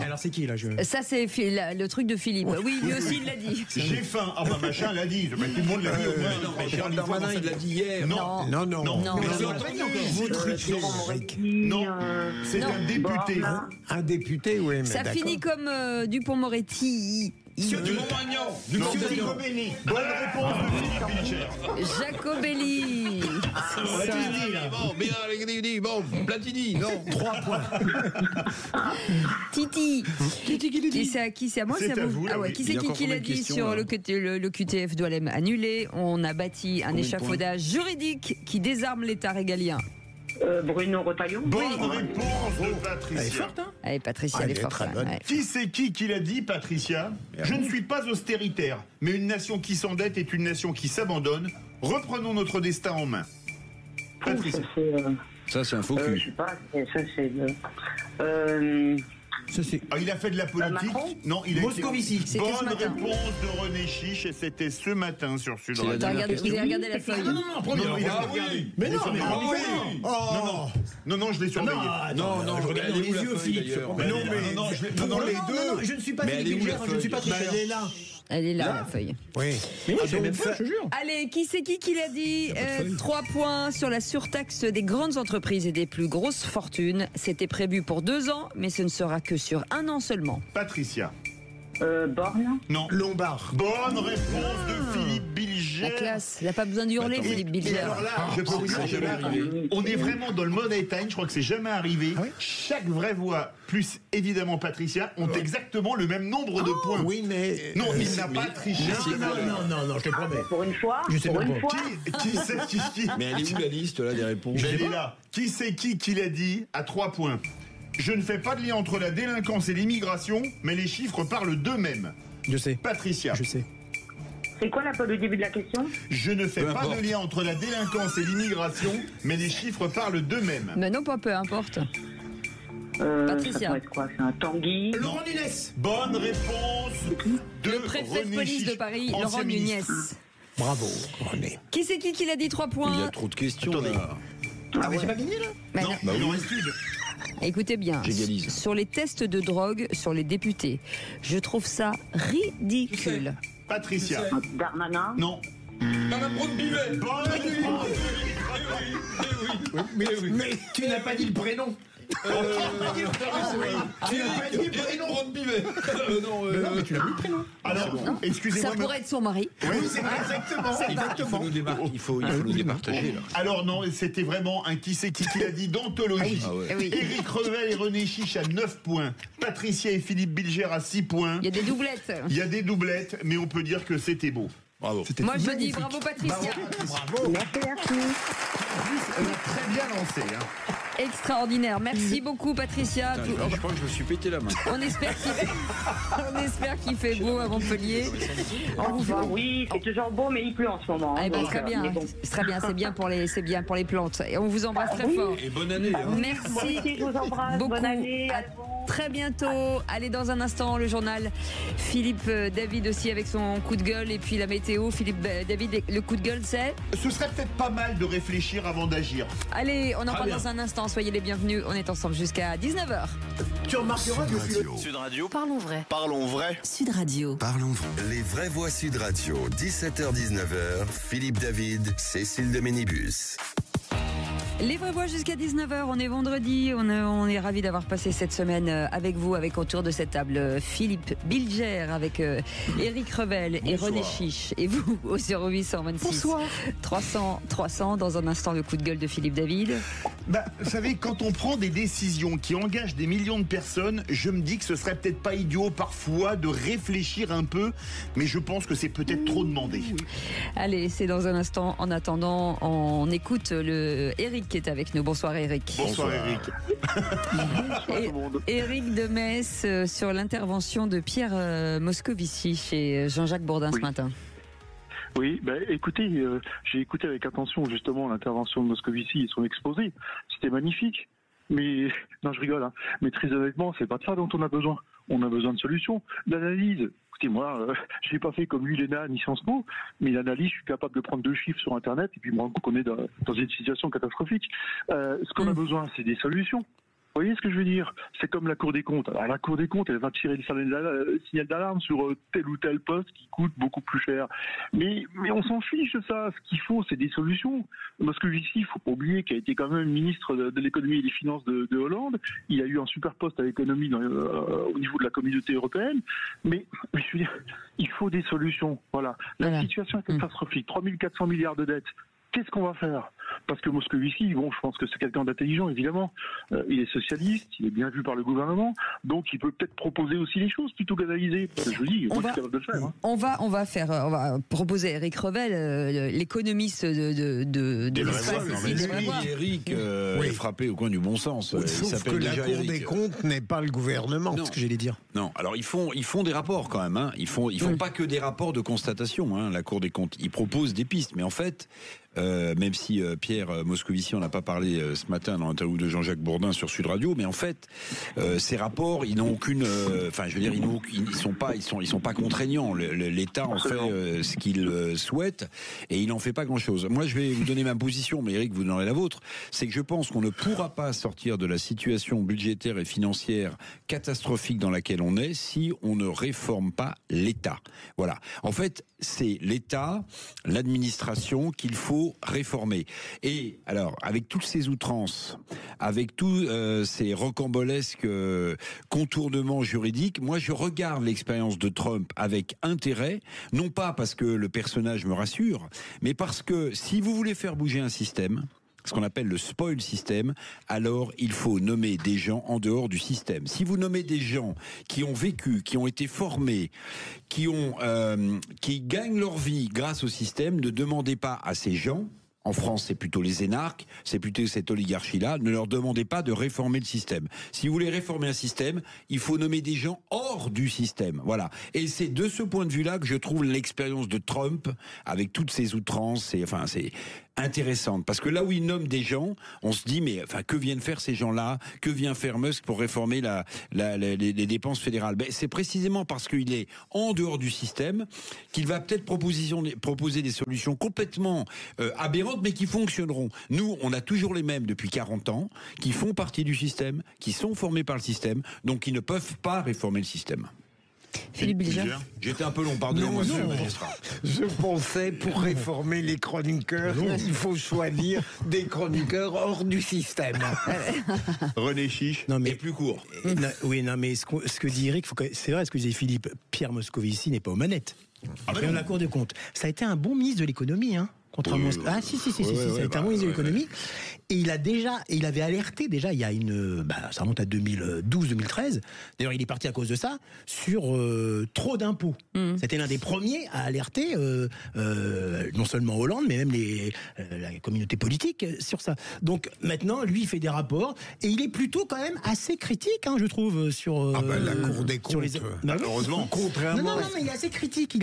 D: Alors c'est qui là?
B: Ça c'est le truc de Philippe. Oui, lui aussi il l'a dit.
C: J'ai faim. Ah bah machin l'a dit. Mais tout le monde l'a dit.
G: Non, Gérald Darmanin, il l'a dit hier.
C: Non.
B: Non.
E: Vous trichez.
C: Non. C'est un député.
E: Un député, oui, mais
B: Ça
E: d'accord.
B: finit comme Dupond-Moretti.
G: Monsieur Dupont-Magnan.
C: Monsieur Jacobelli. Bonne réponse de Philippe Bilger.
B: Jacobelli.
G: Bon, Platini, non.
E: 3 points.
B: Titi. Qui c'est à moi?
C: C'est à vous, là,
B: Ah ouais.
C: oui.
B: Qui
G: Il y
B: c'est
G: a encore
B: qui l'a
G: combien de
B: dit
G: questions,
B: sur
G: là
B: le QTF Doualem annulé? On a bâti un
G: Combien de
B: échafaudage juridique qui désarme l'État régalien.
F: Bruno Retailleau.
C: Bonne réponse de Patricia.
D: Elle est forte, hein?
B: Allez, Patricia, elle est forte.
E: très
B: hein.
E: bonne.
B: Ouais.
C: Qui c'est qui l'a dit, Patricia? Je ne suis pas austéritaire, mais une nation qui s'endette est une nation qui s'abandonne. Reprenons notre destin en main. Patricia.
G: Ça, c'est un faux
F: Je
G: cul.
F: sais pas, ça c'est
C: Ah, il a fait de la politique.
F: Macron.
C: Non, il a
D: Moscovici.
C: été...
B: C'était ce
C: Bonne
B: matin.
C: réponse de René Chiche et c'était ce matin sur Sud
G: C'est la
C: Radio.
G: dernière
B: Vous avez regardé la feuille?
C: Non, il a regardé.
D: Mais non, mais
C: Non, je l'ai surveillé.
G: Non, je regarde les yeux, Philippe.
C: Non, les deux.
D: Je ne suis pas
G: Mais elle est
D: Philippe
G: où,
D: Bilger,
G: la
D: je ne suis pas
G: feuille
D: tricheur.
E: Elle est là.
B: Elle est là, la feuille.
E: Oui.
D: Mais non, j'ai même pas, je te jure.
B: Allez, qui c'est qui l'a dit 3 points sur la surtaxe des grandes entreprises et des plus grosses fortunes. C'était prévu pour 2 ans, mais ce ne sera que sur 1 an seulement.
C: Patricia.
F: Borne.
C: Non.
E: Lombard.
C: Bonne réponse de Philippe Bilger.
B: La classe, il n'a pas besoin d'hurler, Philippe
C: Et
B: Bilger.
C: alors là, je peux vous dire,
G: jamais arrivé.
C: on est vraiment dans le money time, je crois que c'est jamais arrivé. Chaque vraie voix, plus évidemment Patricia, ont exactement le même nombre de points.
E: Oui, mais.
C: Non, il n'a pas triché.
D: Non, je te promets.
F: Pour une fois.
D: Je sais
F: pour
D: même
F: une
D: pas.
F: fois.
C: Qui c'est qui
G: Mais elle est où la liste là des réponses?
C: Elle est là. Qui c'est qui l'a dit à 3 points? Je ne fais pas de lien entre la délinquance et l'immigration, mais les chiffres parlent d'eux-mêmes.
D: Je sais.
C: Patricia.
D: Je sais.
F: C'est quoi le début de la question?
C: Je ne fais
G: Peu
C: pas
G: importe.
C: de lien entre la délinquance et l'immigration, mais les chiffres parlent d'eux-mêmes.
B: Mais non, pas peu importe.
F: Ça
B: Patricia.
F: peut être quoi? C'est un Tanguy.
D: Laurent Nunez.
C: Bonne réponse de
B: Le préfet de
C: René
B: police de
C: Chiche,
B: Paris,
C: ancien
B: Laurent Nunez.
C: ministre.
E: Bravo, René.
B: Qui c'est qui l'a dit 3
G: Il y
B: points?
G: a trop de questions là.
D: Ah, mais j'ai pas gagné là?
B: Mais
C: Non,
B: non.
G: Bah
C: il en
G: oui.
C: reste une.
B: Écoutez bien,
G: J'égalise.
B: sur les tests de drogue sur les députés, je trouve ça ridicule.
C: Patricia.
F: Darmanin.
C: Non.
G: Madame Braun-Pivet.
C: Bonne réponse.
E: Mais tu n'as pas dit le prénom.
C: Tu n'as pas dit le prénom. Non, mais tu l'as mis le prénom. Alors, excusez-moi.
B: Ça pourrait être son mari.
C: Oui, c'est exactement.
G: Il faut nous départager, là.
C: Alors non, c'était vraiment un qui c'est qui l'a dit d'anthologie. Éric Revel et René Chiche à 9 points. Patricia et Philippe Bilger à 6 points.
B: Il y a des doublettes.
C: Il y a des doublettes, mais on peut dire que c'était beau.
G: Bravo.
B: Moi, je dis bravo, Patricia.
C: Bravo. Merci. Elle a très bien lancé.
B: Extraordinaire. Merci beaucoup, Patricia.
G: Je crois que je me suis pété la main.
B: On espère qu'il fait beau à Montpellier.
F: Oui, c'est toujours beau, mais il pleut en ce moment.
B: Eh ben, très bien. C'est très bien. C'est bien pour les plantes. Et on vous embrasse très fort.
G: Et bonne année.
B: Merci.
F: Moi aussi, je vous embrasse.
B: Beaucoup.
F: Bonne année.
B: À très bientôt. Allez, dans un instant, le journal. Philippe David aussi avec son coup de gueule. Et puis la météo. Philippe David, le coup de gueule, c'est ?
C: Ce serait peut-être pas mal de réfléchir avant d'agir.
B: Allez, on en parle dans un instant. Soyez les bienvenus. On est ensemble jusqu'à 19h.
C: Tu remarqueras que
A: Sud
P: Radio.
N: Parlons vrai.
P: Parlons vrai.
N: Sud Radio.
A: Parlons vrai. Les vraies voix Sud Radio, 17h-19h, Philippe David, Cécile de Ménibus.
B: Les vraies voix jusqu'à 19h, on est vendredi, on est ravis d'avoir passé cette semaine avec vous, avec autour de cette table Philippe Bilger, avec Éric Revel et René Chiche, et vous au 0826 300 dans un instant le coup de gueule de Philippe David.
C: Vous savez, quand on prend des décisions qui engagent des millions de personnes, je me dis que ce serait peut-être pas idiot parfois de réfléchir un peu, mais je pense que c'est peut-être trop demandé.
B: Allez, c'est dans un instant. En attendant, on écoute le Éric qui est avec nous. Bonsoir Éric.
C: Bonsoir Éric.
B: Éric de Metz sur l'intervention de Pierre Moscovici chez Jean-Jacques Bourdin ce matin.
O: Oui, écoutez, j'ai écouté avec attention justement l'intervention de Moscovici et son exposé. C'était magnifique. Mais, non, je rigole, mais très honnêtement, c'est pas de ça dont on a besoin. On a besoin de solutions, d'analyse. Écoutez, moi, je l'ai pas fait comme lui, l'ENA, ni Sciences Po, mais l'analyse, je suis capable de prendre 2 chiffres sur Internet et puis me rendre compte qu'on est dans une situation catastrophique. Ce qu'on a besoin, c'est des solutions. Vous voyez ce que je veux dire? C'est comme la Cour des comptes. Alors, la Cour des comptes, elle va tirer le signal d'alarme sur tel ou tel poste qui coûte beaucoup plus cher. Mais on s'en fiche de ça. Ce qu'il faut, c'est des solutions. Moscovici, il faut pas oublier qu'il a été quand même ministre de l'économie et des finances de Hollande. Il a eu un super poste à l'économie au niveau de la communauté européenne. Mais je veux dire, il faut des solutions. Voilà. La situation est catastrophique. 3400 milliards de dettes. Qu'est-ce qu'on va faire? Parce que Moscovici, bon, je pense que c'est quelqu'un d'intelligent, évidemment. Il est socialiste, il est bien vu par le gouvernement, donc il peut peut-être proposer aussi les choses plutôt qu'analyser. Je vous dis, moi, je suis capable de le faire.
B: On va proposer à Éric Revel, l'économiste de l'espace.
G: Éric est frappé au coin du bon sens.
E: Sauf que la Cour des comptes n'est pas le gouvernement.
G: C'est
D: ce que j'allais dire.
G: Non, alors ils font des rapports quand même. Ils font pas que des rapports de constatation. La Cour des comptes, ils proposent des pistes, mais en fait. Même si Pierre Moscovici, on n'a pas parlé ce matin dans l'interview de Jean-Jacques Bourdin sur Sud Radio, mais en fait, ces rapports, ils n'ont aucune, ils sont pas contraignants. L'État en fait ce qu'il souhaite et il n'en fait pas grand-chose. Moi, je vais vous donner ma position, mais Éric, vous donnerez la vôtre. C'est que je pense qu'on ne pourra pas sortir de la situation budgétaire et financière catastrophique dans laquelle on est si on ne réforme pas l'État. Voilà. En fait, c'est l'État, l'administration qu'il faut réformer. Et alors, avec toutes ces outrances, avec tous ces rocambolesques contournements juridiques, moi je regarde l'expérience de Trump avec intérêt, non pas parce que le personnage me rassure, mais parce que si vous voulez faire bouger un système, ce qu'on appelle le spoil system, alors il faut nommer des gens en dehors du système. Si vous nommez des gens qui ont vécu, qui ont été formés, qui gagnent leur vie grâce au système, ne demandez pas à ces gens. En France, c'est plutôt les énarques, c'est plutôt cette oligarchie-là. Ne leur demandez pas de réformer le système. Si vous voulez réformer un système, il faut nommer des gens hors du système. Voilà. Et c'est de ce point de vue-là que je trouve l'expérience de Trump, avec toutes ses outrances, c'est intéressante. Parce que là où il nomme des gens, on se dit, mais que viennent faire ces gens-là? Que vient faire Musk pour réformer les dépenses fédérales? C'est précisément parce qu'il est en dehors du système qu'il va peut-être proposer des solutions complètement aberrantes, mais qui fonctionneront. Nous, on a toujours les mêmes depuis 40 ans, qui font partie du système, qui sont formés par le système, donc qui ne peuvent pas réformer le système.
B: Philippe Bilger.
G: J'étais un peu long, pardonnez-moi, monsieur le magistrat.
E: Je pensais, pour réformer les chroniqueurs, il faut choisir des chroniqueurs hors du système.
C: René Chiche
D: mais
G: est plus court.
D: Oui, non, mais ce que dit Eric, c'est vrai ce que disait Philippe, Pierre Moscovici n'est pas aux manettes. Dans la Cour des comptes. Ça a été un bon ministre de l'économie, hein. Contrairement à si, ça a été un bon ministre de l'économie. Et il avait alerté déjà, il y a ça remonte à 2012-2013. D'ailleurs, il est parti à cause de ça, sur trop d'impôts. C'était l'un des premiers à alerter, non seulement Hollande, mais même la communauté politique sur ça. Donc maintenant, lui, il fait des rapports et il est plutôt quand même assez critique, hein, je trouve, sur
E: la Cour des comptes.
C: Malheureusement.
E: Contrairement.
D: Non, mais il est assez critique.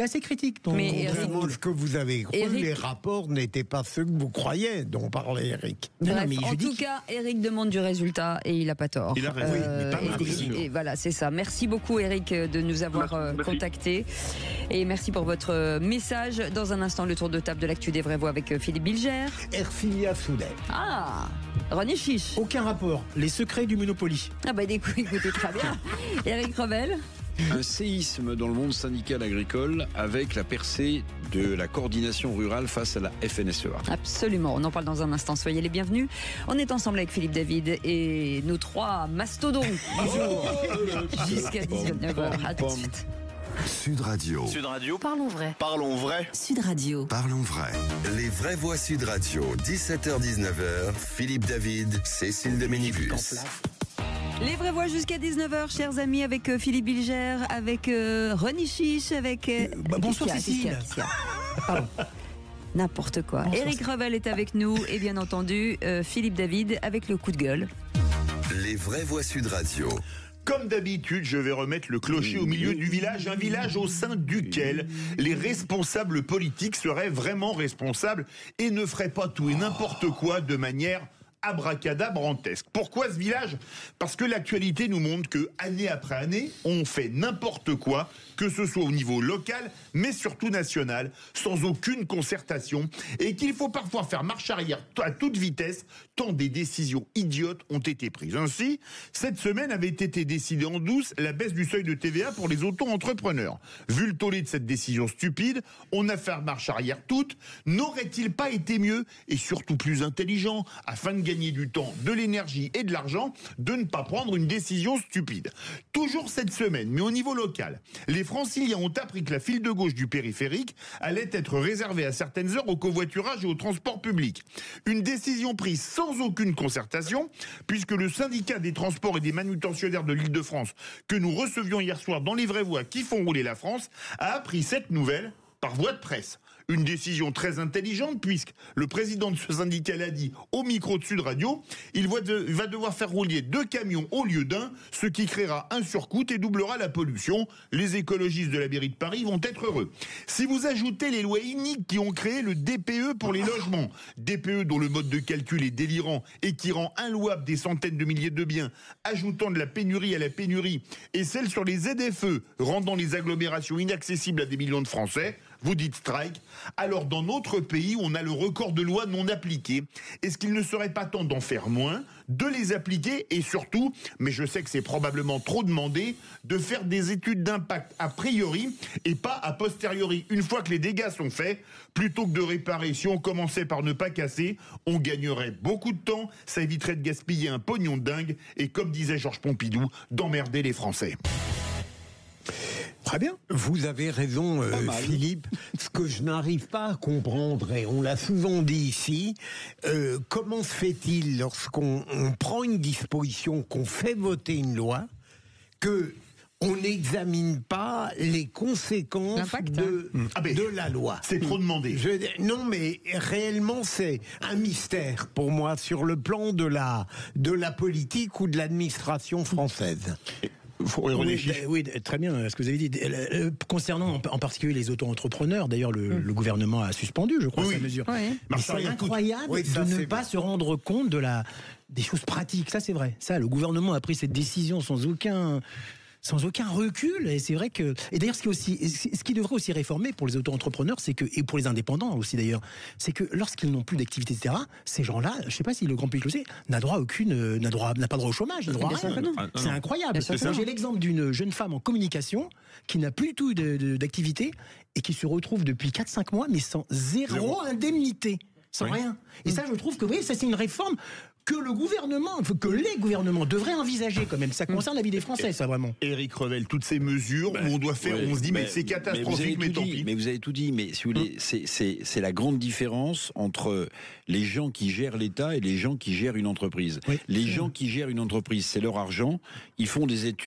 D: Donc,
E: contrairement à ce que vous avez cru, les rapports n'étaient pas ceux que vous croyez, dont parlait Eric.
B: Bref, en tout cas, Eric demande du résultat et il n'a pas tort.
C: Il a raison.
B: Et voilà, c'est ça. Merci beaucoup, Eric, de nous avoir contactés. Et merci pour votre message. Dans un instant, le tour de table de l'actu des vraies voix avec Philippe Bilger.
E: Ercilia Soudet.
B: Ah, René Chiche.
D: Aucun rapport. Les secrets du Monopoly.
B: Ah bah écoutez, très bien. Eric Revel.
G: Un séisme dans le monde syndical agricole avec la percée de la coordination rurale face à la FNSEA.
B: Absolument, on en parle dans un instant, soyez les bienvenus. On est ensemble avec Philippe David et nos 3 mastodons du jour jusqu'à 19h. À tout de suite.
A: Sud Radio.
P: Sud Radio.
N: Parlons vrai.
P: Parlons vrai.
N: Sud Radio.
A: Parlons vrai. Les vraies voix Sud Radio, 17h-19h, Philippe David, Cécile de Ménibus.
B: Les vraies voix jusqu'à 19h, chers amis, avec Philippe Bilger, avec René Chiche, avec...
D: bonsoir Cécile.
B: Pardon. N'importe quoi. Bonsoir. Eric Revel est avec nous et bien entendu Philippe David avec le coup de gueule.
A: Les vraies voix Sud Radio.
C: Comme d'habitude, je vais remettre le clocher au milieu du village, un village au sein duquel les responsables politiques seraient vraiment responsables et ne feraient pas tout et n'importe quoi de manière abracadabrantesque. Pourquoi ce village ? Parce que l'actualité nous montre que, année après année, on fait n'importe quoi, que ce soit au niveau local, mais surtout national, sans aucune concertation, et qu'il faut parfois faire marche arrière à toute vitesse, tant des décisions idiotes ont été prises. Ainsi, cette semaine avait été décidée en douce la baisse du seuil de TVA pour les auto-entrepreneurs. Vu le tollé de cette décision stupide, on a fait marche arrière toute. N'aurait-il pas été mieux, et surtout plus intelligent, afin de gagner du temps, de l'énergie et de l'argent, de ne pas prendre une décision stupide. Toujours cette semaine, mais au niveau local, les Franciliens ont appris que la file de gauche du périphérique allait être réservée à certaines heures au covoiturage et au transport public. Une décision prise sans aucune concertation, puisque le syndicat des transports et des manutentionnaires de l'Île-de-France, que nous recevions hier soir dans les vraies voix qui font rouler la France, a appris cette nouvelle par voie de presse. Une décision très intelligente puisque le président de ce syndicat l'a dit au micro de Sud Radio, il va devoir faire rouler 2 camions au lieu d'un, ce qui créera un surcoût et doublera la pollution. Les écologistes de la mairie de Paris vont être heureux. Si vous ajoutez les lois iniques qui ont créé le DPE pour les logements, DPE dont le mode de calcul est délirant et qui rend inlouable des centaines de milliers de biens, ajoutant de la pénurie à la pénurie, et celle sur les ZFE, rendant les agglomérations inaccessibles à des millions de Français, vous dites strike. Alors dans notre pays, on a le record de lois non appliquées. Est-ce qu'il ne serait pas temps d'en faire moins, de les appliquer et surtout, mais je sais que c'est probablement trop demandé, de faire des études d'impact a priori et pas a posteriori. Une fois que les dégâts sont faits, plutôt que de réparer, si on commençait par ne pas casser, on gagnerait beaucoup de temps, ça éviterait de gaspiller un pognon de dingue et comme disait Georges Pompidou, d'emmerder les Français.
E: Très bien. Vous avez raison, Philippe. Ce que je n'arrive pas à comprendre, et on l'a souvent dit ici, comment se fait-il lorsqu'on prend une disposition, qu'on fait voter une loi, que on n'examine pas les conséquences de la loi.
C: C'est trop demandé.
E: Non, mais réellement, c'est un mystère pour moi sur le plan de la politique ou de l'administration française.
D: Oui, très bien ce que vous avez dit. Concernant en particulier les auto-entrepreneurs, d'ailleurs le gouvernement a suspendu, je crois, sa mesure.
B: Oui.
D: Mais c'est incroyable de ne pas se rendre compte des choses pratiques. Ça, c'est vrai. Ça, le gouvernement a pris cette décision sans sans aucun recul. Et c'est vrai que, et d'ailleurs, ce qui devrait aussi réformer pour les auto-entrepreneurs, c'est que, et pour les indépendants aussi d'ailleurs, c'est que lorsqu'ils n'ont plus d'activité, etc., ces gens-là, je ne sais pas si le grand public le sait, n'a pas le droit au chômage, n'a droit à rien. C'est incroyable. J'ai l'exemple d'une jeune femme en communication qui n'a plus du tout d'activité et qui se retrouve depuis 4-5 mois, mais sans zéro indemnité. Sans rien. Et ça, je trouve que oui, ça c'est une réforme que les gouvernements devraient envisager quand même. Ça concerne la vie des Français, ça vraiment.
C: Éric Revel, toutes ces mesures où on doit faire, on se dit mais c'est catastrophique, mais tant pis.
G: Mais vous avez tout dit, mais si vous voulez, c'est la grande différence entre les gens qui gèrent l'État et les gens qui gèrent une entreprise. Les gens qui gèrent une entreprise, c'est leur argent, ils font des études.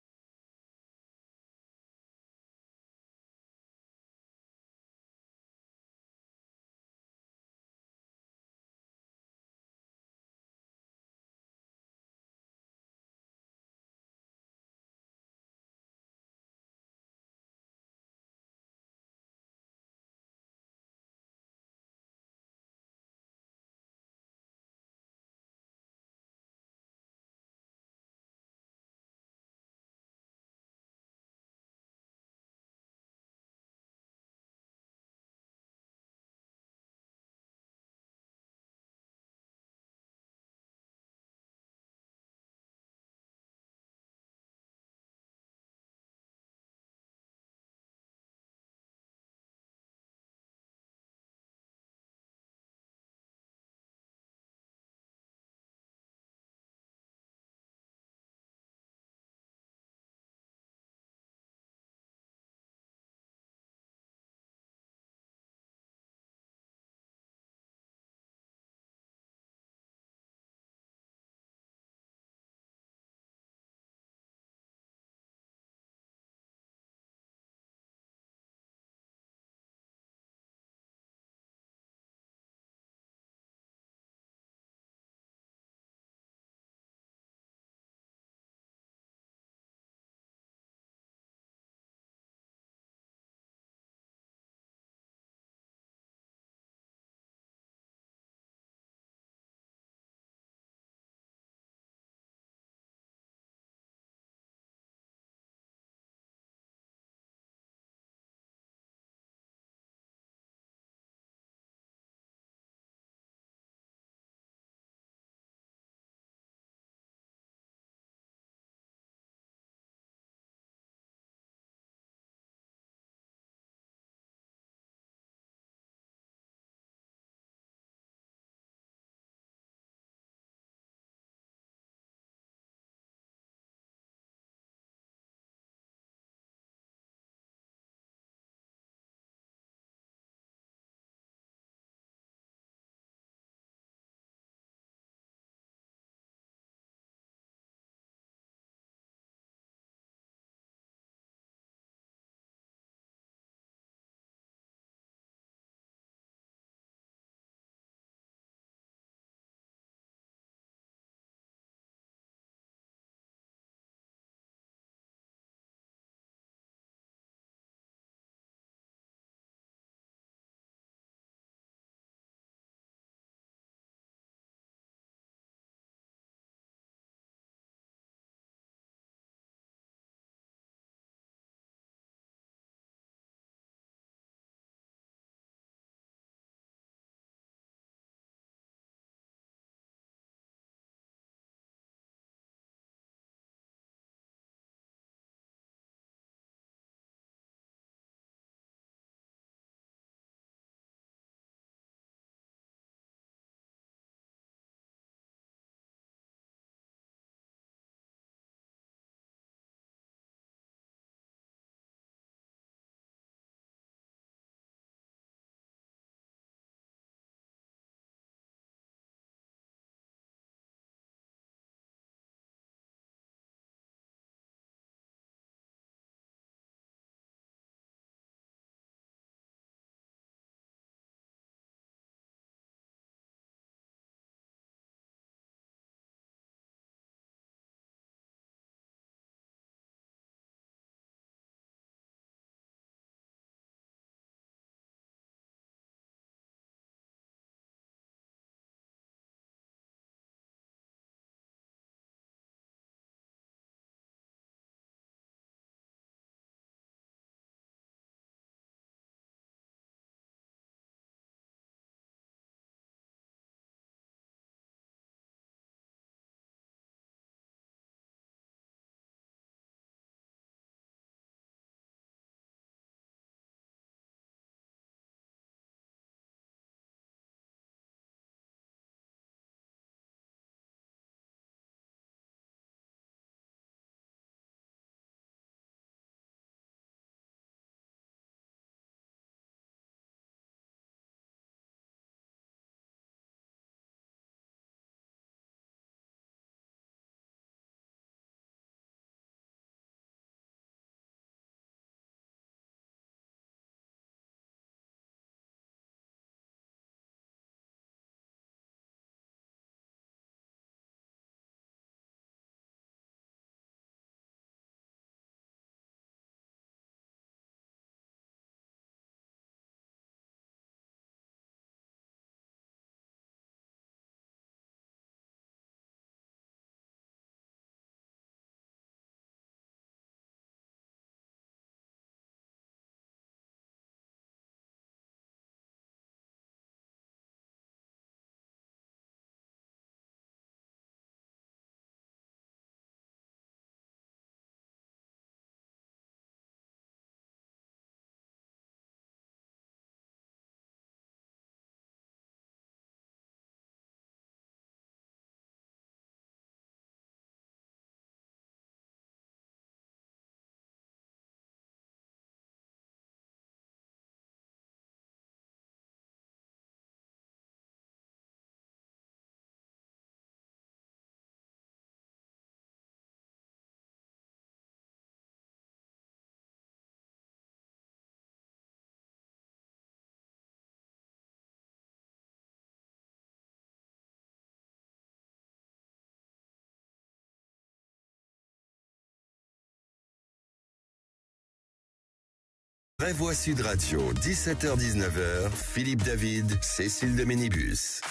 A: Vraie Voix Sud Radio, 17h-19h, Philippe David, Cécile de Ménibus.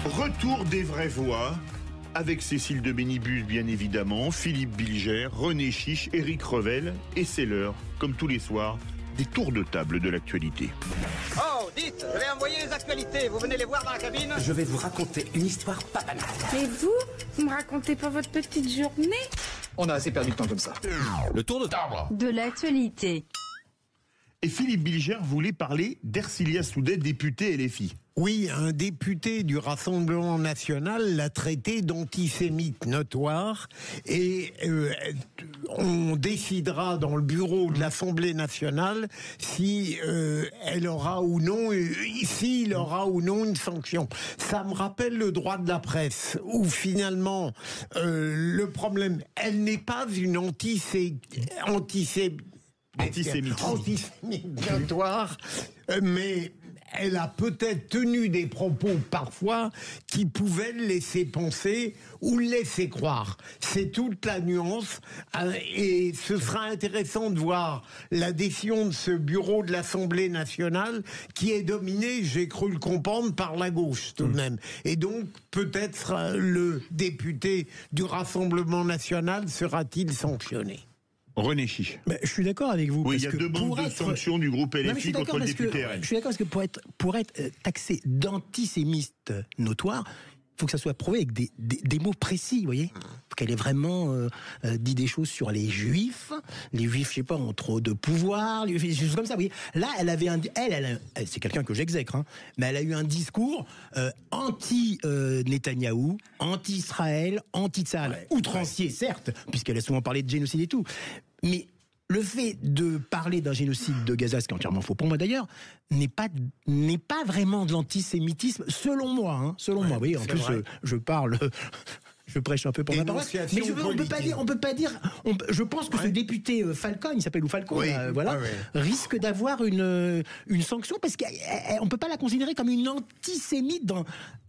C: Retour des vraies voix, avec Cécile de Ménibus bien évidemment, Philippe Bilger, René Chiche, Éric Revel, et c'est l'heure, comme tous les soirs, des tours de table de l'actualité.
P: Oh, dites, je vais envoyer les actualités, vous venez les voir dans la cabine?
Q: Je vais vous raconter une histoire pas banale.
R: Et vous me racontez pas votre petite journée?
Q: On a assez perdu de temps comme ça.
C: Le tour de table
R: De l'actualité.
C: Et Philippe Bilger voulait parler d'Ercilia Soudet, député LFI.
E: Oui, un député du Rassemblement national l'a traité d'antisémite notoire et on décidera dans le bureau de l'Assemblée nationale si elle aura ou non, s'il aura ou non une sanction. Ça me rappelle le droit de la presse où finalement le problème, elle n'est pas une antisémite notoire, mais elle a peut-être tenu des propos parfois qui pouvaient le laisser penser ou le laisser croire. C'est toute la nuance et ce sera intéressant de voir la décision de ce bureau de l'Assemblée nationale qui est dominé, j'ai cru le comprendre, par la gauche tout de même. Et donc peut-être le député du Rassemblement national sera-t-il sanctionné.
C: René Chiche.
D: Je suis d'accord avec vous.
C: Oui,
D: parce
C: il y a
D: que
C: demandes de sanctions du groupe LFI contre le député RN.
D: Je suis d'accord parce que pour être taxé d'antisémiste notoire, il faut que ça soit prouvé avec des mots précis, vous voyez. Il faut qu'elle ait vraiment dit des choses sur les juifs. Les juifs, je sais pas, ont trop de pouvoir, des choses comme ça, vous voyez. Là, elle avait c'est quelqu'un que j'exècre, hein, mais elle a eu un discours anti-Netanyahou, anti-Israël, anti-Tzahal, outrancier, certes, puisqu'elle a souvent parlé de génocide et tout. Mais le fait de parler d'un génocide de Gaza, ce qui est entièrement faux pour moi d'ailleurs, n'est pas vraiment de l'antisémitisme, selon moi. Hein, selon moi, oui. En plus, je parle. Je prêche un peu pour ma paroisse. Mais on peut pas dire. Je pense que ce député Falcon, il s'appelle Falcon, risque d'avoir une sanction parce qu'on peut pas la considérer comme une antisémite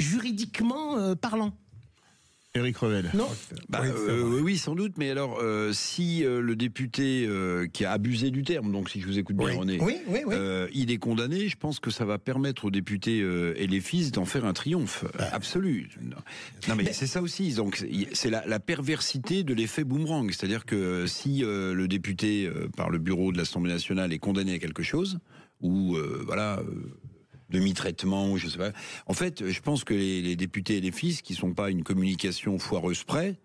D: juridiquement parlant.
C: Éric Revel.
D: Non.
G: Oui, sans doute. Mais alors, si le député qui a abusé du terme, donc si je vous écoute bien, René, il est condamné, je pense que ça va permettre aux députés LFI d'en faire un triomphe absolu. Non, mais c'est ça aussi. Donc, c'est la perversité de l'effet boomerang. C'est-à-dire que si le député, par le bureau de l'Assemblée nationale, est condamné à quelque chose, ou demi-traitement, je sais pas. En fait, je pense que les députés LFI, qui sont pas une communication foireuse près,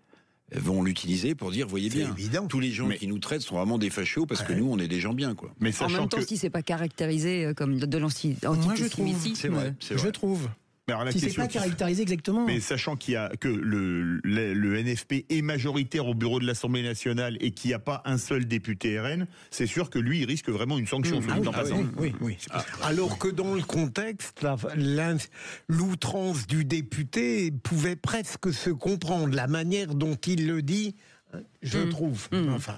G: vont l'utiliser pour dire, voyez bien, tous les gens qui nous traitent sont vraiment des fachos parce que nous, on est des gens bien, quoi.
B: Mais en même temps, si c'est pas caractérisé comme de l'antisémitisme,
D: moi je trouve. Si c'est pas caractérisé exactement.
C: Mais sachant que le NFP est majoritaire au bureau de l'Assemblée nationale et qu'il n'y a pas un seul député RN, c'est sûr que lui, il risque vraiment une sanction.
E: Oui. Alors que dans le contexte, l'outrance du député pouvait presque se comprendre. La manière dont il le dit, je trouve. Enfin.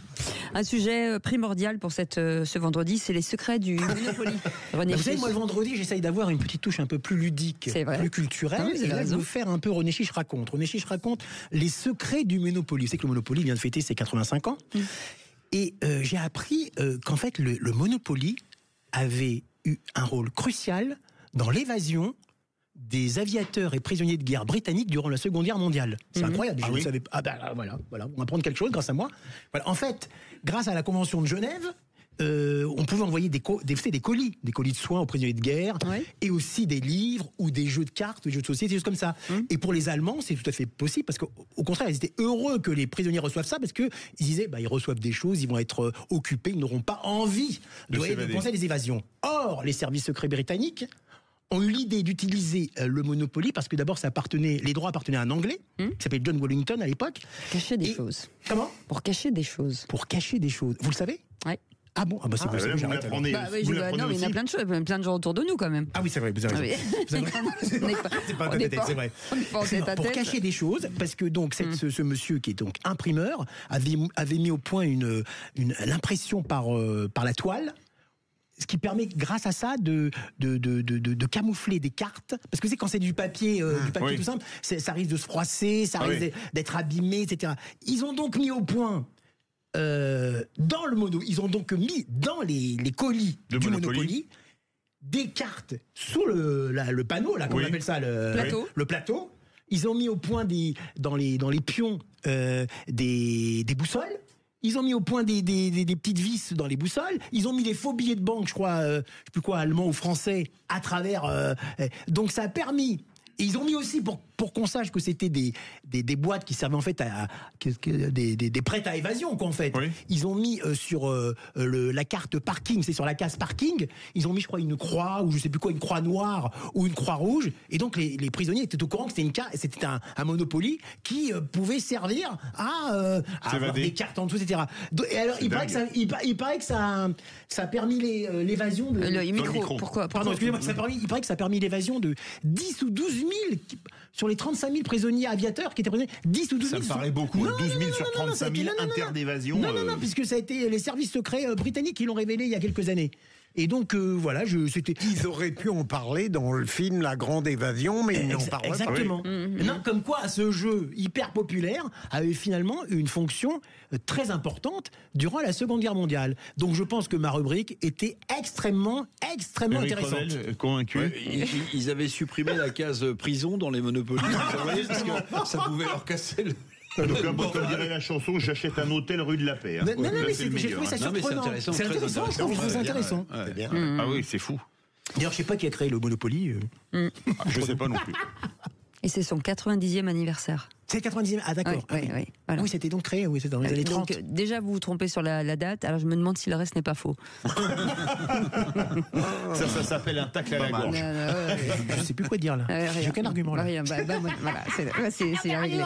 B: Un sujet primordial pour ce vendredi, c'est les secrets du Monopoly. René
D: vous savez, moi le vendredi, j'essaye d'avoir une petite touche un peu plus ludique, plus culturelle. Et là, je veux faire un peu René Chiche raconte. René Chiche raconte les secrets du Monopoly. Vous savez que le Monopoly vient de fêter ses 85 ans. Et j'ai appris qu'en fait, le Monopoly avait eu un rôle crucial dans l'évasion des aviateurs et prisonniers de guerre britanniques durant la Seconde Guerre mondiale. C'est incroyable. Je ne savais pas. Voilà, on apprend quelque chose grâce à moi. Voilà. En fait, grâce à la Convention de Genève, on pouvait envoyer des colis de soins aux prisonniers de guerre, et aussi des livres ou des jeux de cartes, des jeux de société, des choses comme ça. Et pour les Allemands, c'est tout à fait possible parce qu'au contraire, ils étaient heureux que les prisonniers reçoivent ça parce que ils disaient, ils reçoivent des choses, ils vont être occupés, ils n'auront pas envie de penser à des évasions. Or, les services secrets britanniques ont eu l'idée d'utiliser le Monopoly parce que d'abord les droits appartenaient à un Anglais qui s'appelait John Wellington à l'époque.
B: Cacher des choses.
D: Comment ?
B: Pour cacher des choses.
D: Pour cacher des choses. Vous le savez ?
B: Oui.
D: Ah bon, c'est possible.
C: Vous l'apprenez.
B: Non, mais il y en a plein de gens autour de nous quand même.
D: Ah oui, c'est vrai, vous avez raison. C'est pas en tête, c'est vrai. Pour cacher des choses, parce que donc ce monsieur qui est donc imprimeur avait mis au point l'impression par la toile. Ce qui permet, grâce à ça, de camoufler des cartes. Parce que quand c'est du papier tout simple, ça risque de se froisser, ça risque d'être abîmé, etc. Ils ont donc mis au point dans le mono, ils ont donc mis dans les colis du Monopoly des cartes sous le panneau, là, comme on appelle ça, le plateau. Ils ont mis au point dans les pions des boussoles. Ils ont mis au point des petites vis dans les boussoles. Ils ont mis des faux billets de banque, je crois, je sais plus quoi, allemand ou français, à travers. Donc ça a permis. Et ils ont mis aussi, pour qu'on sache que c'était des boîtes qui servaient en fait à des prêts à évasion, quoi, en fait. Oui. Ils ont mis sur la carte parking, c'est sur la case parking, ils ont mis, je crois, une croix, ou je sais plus quoi, une croix noire ou une croix rouge. Et donc les prisonniers étaient au courant que c'était un Monopoly qui pouvait servir à avoir des cartes en dessous, etc. Et alors, il paraît que ça a permis l'évasion de...
B: Le micro, pourquoi
D: Pardon, excusez-moi, il paraît que ça a permis l'évasion de 10 ou 12 000 sur les 35 000 prisonniers aviateurs qui étaient prisonniers, 10 ou 12 000.
C: Ça me paraît beaucoup, 12 000 sur 35 000 interdévasion.
D: Non, puisque ça a été les services secrets britanniques qui l'ont révélé il y a quelques années. Et donc, voilà, c'était...
E: Ils auraient pu en parler dans le film La Grande Évasion, mais ils n'en parlent pas.
D: Exactement. Oui. Non, comme quoi, ce jeu hyper populaire avait finalement une fonction très importante durant la Seconde Guerre mondiale. Donc, je pense que ma rubrique était extrêmement intéressante.
C: Convaincu.
G: Ils avaient supprimé la case prison dans les Monopoly. Vous voyez, parce que ça pouvait leur casser le...
C: Donc, comme dirait la chanson, j'achète un hôtel rue de la Paix. Hein.
D: Non, mais j'ai trouvé ça surprenant.
G: C'est intéressant.
D: Je trouve ça intéressant.
C: C'est bien. Ah oui, c'est fou.
D: D'ailleurs, je sais pas qui a créé le Monopoly.
C: Je sais pas non plus.
B: Et c'est son 90e anniversaire.
D: C'est le 90e. Ah d'accord.
B: Oui, voilà.
D: Oui, c'était donc créé, c'était dans les années 30.
B: Donc, déjà, vous vous trompez sur la date, alors je me demande si le reste n'est pas faux.
C: Ça s'appelle un tacle à la gorge.
D: Je sais plus quoi dire là. J'ai aucun argument là.
B: Rien. Voilà, c'est réglé.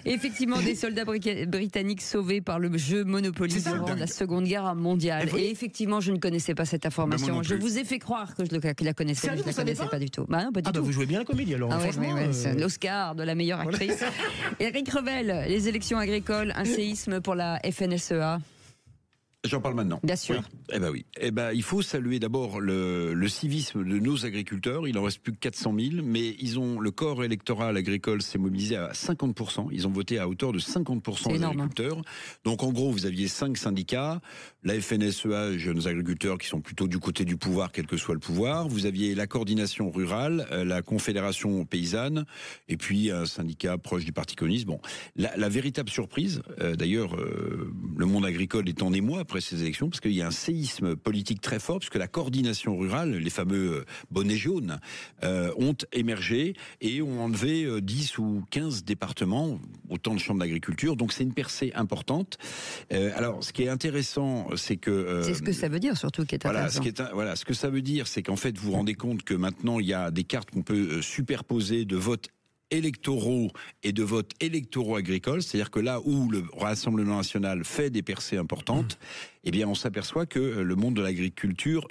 B: Effectivement, des soldats britanniques sauvés par le jeu Monopoly durant la Seconde Guerre mondiale. Et effectivement, je ne connaissais pas cette information. Je vous ai fait croire que je la connaissais, mais je ne la connaissais pas du tout. Non, pas du tout.
D: Vous jouez bien la comédie alors. Franchement,
B: c'est l'Oscar de la meilleure actrice. Éric Revel, les élections agricoles, un séisme pour la FNSEA.
G: J'en parle maintenant.
B: Bien sûr.
G: Oui. Il faut saluer d'abord le civisme de nos agriculteurs. Il en reste plus que 400 000, mais le corps électoral agricole s'est mobilisé à 50%. Ils ont voté à hauteur de 50% des agriculteurs. Donc en gros, vous aviez 5 syndicats, la FNSEA, jeunes agriculteurs qui sont plutôt du côté du pouvoir, quel que soit le pouvoir. Vous aviez la coordination rurale, la confédération paysanne, et puis un syndicat proche du Parti communiste. Bon, la véritable surprise, d'ailleurs, le monde agricole est en émoi après ces élections, parce qu'il y a un séisme politique très fort, parce que la coordination rurale, les fameux bonnets jaunes, ont émergé et ont enlevé 10 ou 15 départements, autant de chambres d'agriculture, donc c'est une percée importante. Alors, ce qui est intéressant, c'est que...
B: c'est ce que ça veut dire, surtout, qui est intéressant.
G: Ce que ça veut dire, c'est qu'en fait, vous vous rendez compte que maintenant, il y a des cartes qu'on peut superposer de votes électoraux et de votes électoraux agricoles, c'est-à-dire que là où le Rassemblement national fait des percées importantes, eh bien on s'aperçoit que le monde de l'agriculture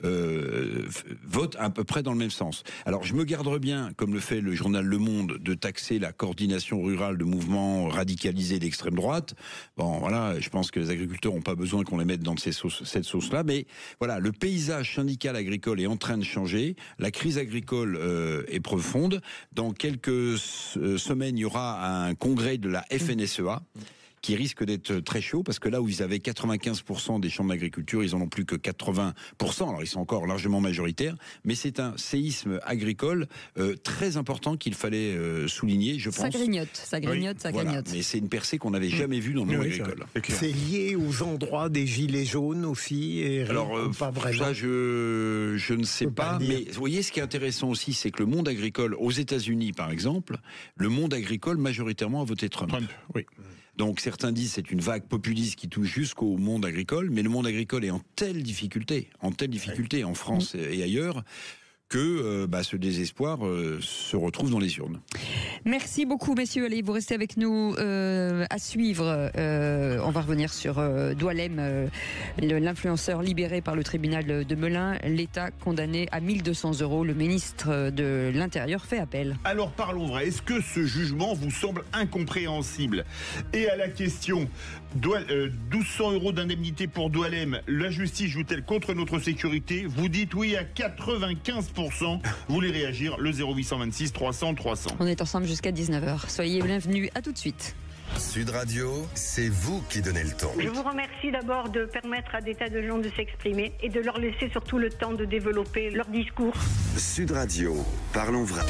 G: vote à peu près dans le même sens. Alors je me garderai bien, comme le fait le journal Le Monde, de taxer la coordination rurale de mouvements radicalisés d'extrême droite. Bon voilà, je pense que les agriculteurs n'ont pas besoin qu'on les mette dans cette sauce-là, mais voilà, le paysage syndical agricole est en train de changer, la crise agricole est profonde. Dans quelques semaines, il y aura un congrès de la FNSEA qui risque d'être très chaud, parce que là où ils avaient 95% des chambres d'agriculture, ils en ont plus que 80%, alors ils sont encore largement majoritaires, mais c'est un séisme agricole très important qu'il fallait souligner, je pense.
B: Ça grignote.
G: Mais c'est une percée qu'on n'avait jamais vue dans le monde agricole.
E: C'est lié aux endroits des gilets jaunes aussi, Eric,
G: alors, pas vraiment. Ça, je ne sais pas, mais vous voyez, ce qui est intéressant aussi, c'est que le monde agricole, aux États-Unis par exemple, le monde agricole majoritairement a voté Trump.
C: Oui.
G: Donc certains disent que c'est une vague populiste qui touche jusqu'au monde agricole, mais le monde agricole est en telle difficulté en France et ailleurs, que ce désespoir se retrouve dans les urnes.
B: Merci beaucoup, messieurs. Allez, vous restez avec nous à suivre. On va revenir sur Doualem, l'influenceur libéré par le tribunal de Melun. L'État condamné à 1 200 €. Le ministre de l'Intérieur fait appel.
C: Alors parlons vrai. Est-ce que ce jugement vous semble incompréhensible? Et à la question, 1200 € d'indemnité pour Doualem, la justice joue-t-elle contre notre sécurité? Vous dites oui à 95%. Vous voulez réagir, le 0826 300 300.
B: On est ensemble jusqu'à 19h. Soyez bienvenus, à tout de suite.
A: Sud Radio, c'est vous qui donnez le ton.
S: Je vous remercie d'abord de permettre à des tas de gens de s'exprimer et de leur laisser surtout le temps de développer leur discours.
A: Sud Radio, parlons vrai.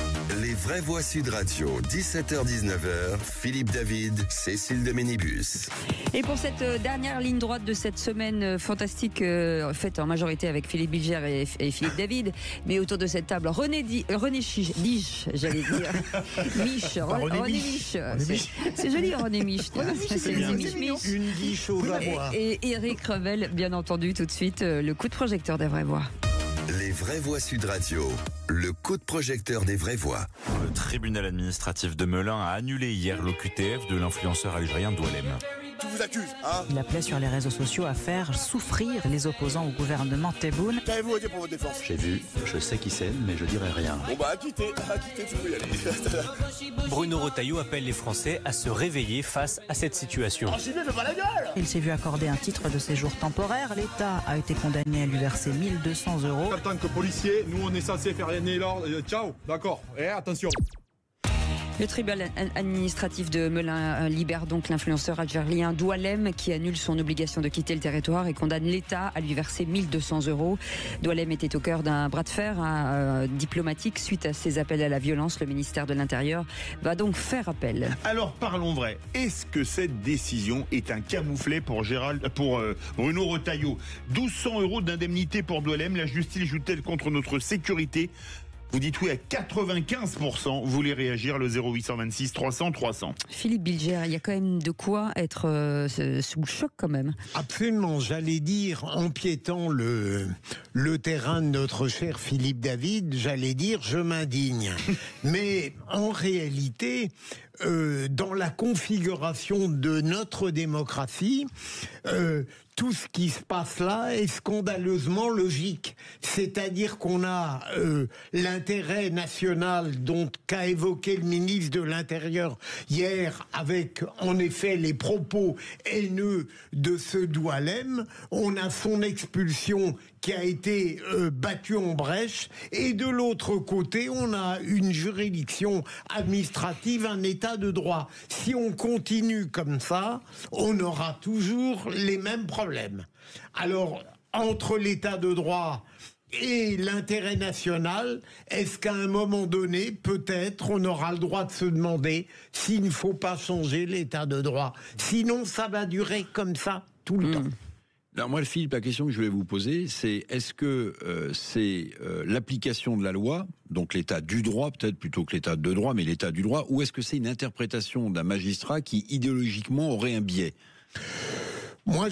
A: Les vraies voix Sud Radio, 17h-19h, Philippe David, Cécile de Ménibus.
B: Et pour cette dernière ligne droite de cette semaine fantastique, faite en majorité avec Philippe Bilger et Philippe David, mais autour de cette table, René Miche, j'allais dire. René Miche. C'est joli, René Miche. C'est
E: une guiche aux abois.
B: Et Eric Revel, bien entendu, tout de suite, le coup de projecteur des vraies voix.
A: Les vraies voix Sud Radio, le coup de projecteur des vraies voix.
T: Le tribunal administratif de Melun a annulé hier l'OQTF de l'influenceur algérien Doualem.
U: Tu vous accuses, hein?
V: Il appelait sur les réseaux sociaux à faire souffrir les opposants au gouvernement Tebboune.
U: Qu'avez-vous à dire pour votre défense?
W: J'ai vu, je sais qui c'est, mais je dirai rien.
U: Bon bah, acquittez, tu peux y aller.
X: Bruno Retailleau appelle les Français à se réveiller face à cette situation.
U: Archibald, fais pas la gueule!
V: Il s'est vu accorder un titre de séjour temporaire. L'État a été condamné à lui verser 1 200 €.
Y: En tant que policier, nous on est censé faire l'année l'ordre. Ciao, d'accord. Et attention.
B: Le tribunal administratif de Melun libère donc l'influenceur algérien Doualem qui annule son obligation de quitter le territoire et condamne l'État à lui verser 1 200 €. Doualem était au cœur d'un bras de fer diplomatique suite à ses appels à la violence. Le ministère de l'Intérieur va donc faire appel.
C: Alors parlons vrai. Est-ce que cette décision est un camouflet pour Bruno Retailleau? 1200 € d'indemnité pour Doualem. La justice joue-t-elle contre notre sécurité? Vous dites oui à 95%. Vous voulez réagir, le 0826 300 300.
B: Philippe Bilger, il y a quand même de quoi être sous le choc quand même.
E: Absolument, j'allais dire, empiétant le terrain de notre cher Philippe David, j'allais dire je m'indigne. Mais en réalité, dans la configuration de notre démocratie, tout ce qui se passe là est scandaleusement logique. C'est-à-dire qu'on a l'intérêt national qu'a évoqué le ministre de l'Intérieur hier avec, en effet, les propos haineux de ce Doualem. On a son expulsion qui a été battue en brèche. Et de l'autre côté, on a une juridiction administrative, un état de droit. Si on continue comme ça, on aura toujours les mêmes problèmes. Alors, entre l'état de droit et l'intérêt national, est-ce qu'à un moment donné, peut-être, on aura le droit de se demander s'il ne faut pas changer l'état de droit? Sinon, ça va durer comme ça tout le temps.
G: Alors moi, Philippe, la question que je voulais vous poser, c'est est-ce que c'est l'application de la loi, donc l'état du droit, peut-être plutôt que l'état de droit, mais l'état du droit, ou est-ce que c'est une interprétation d'un magistrat qui, idéologiquement, aurait un biais?
E: Moi,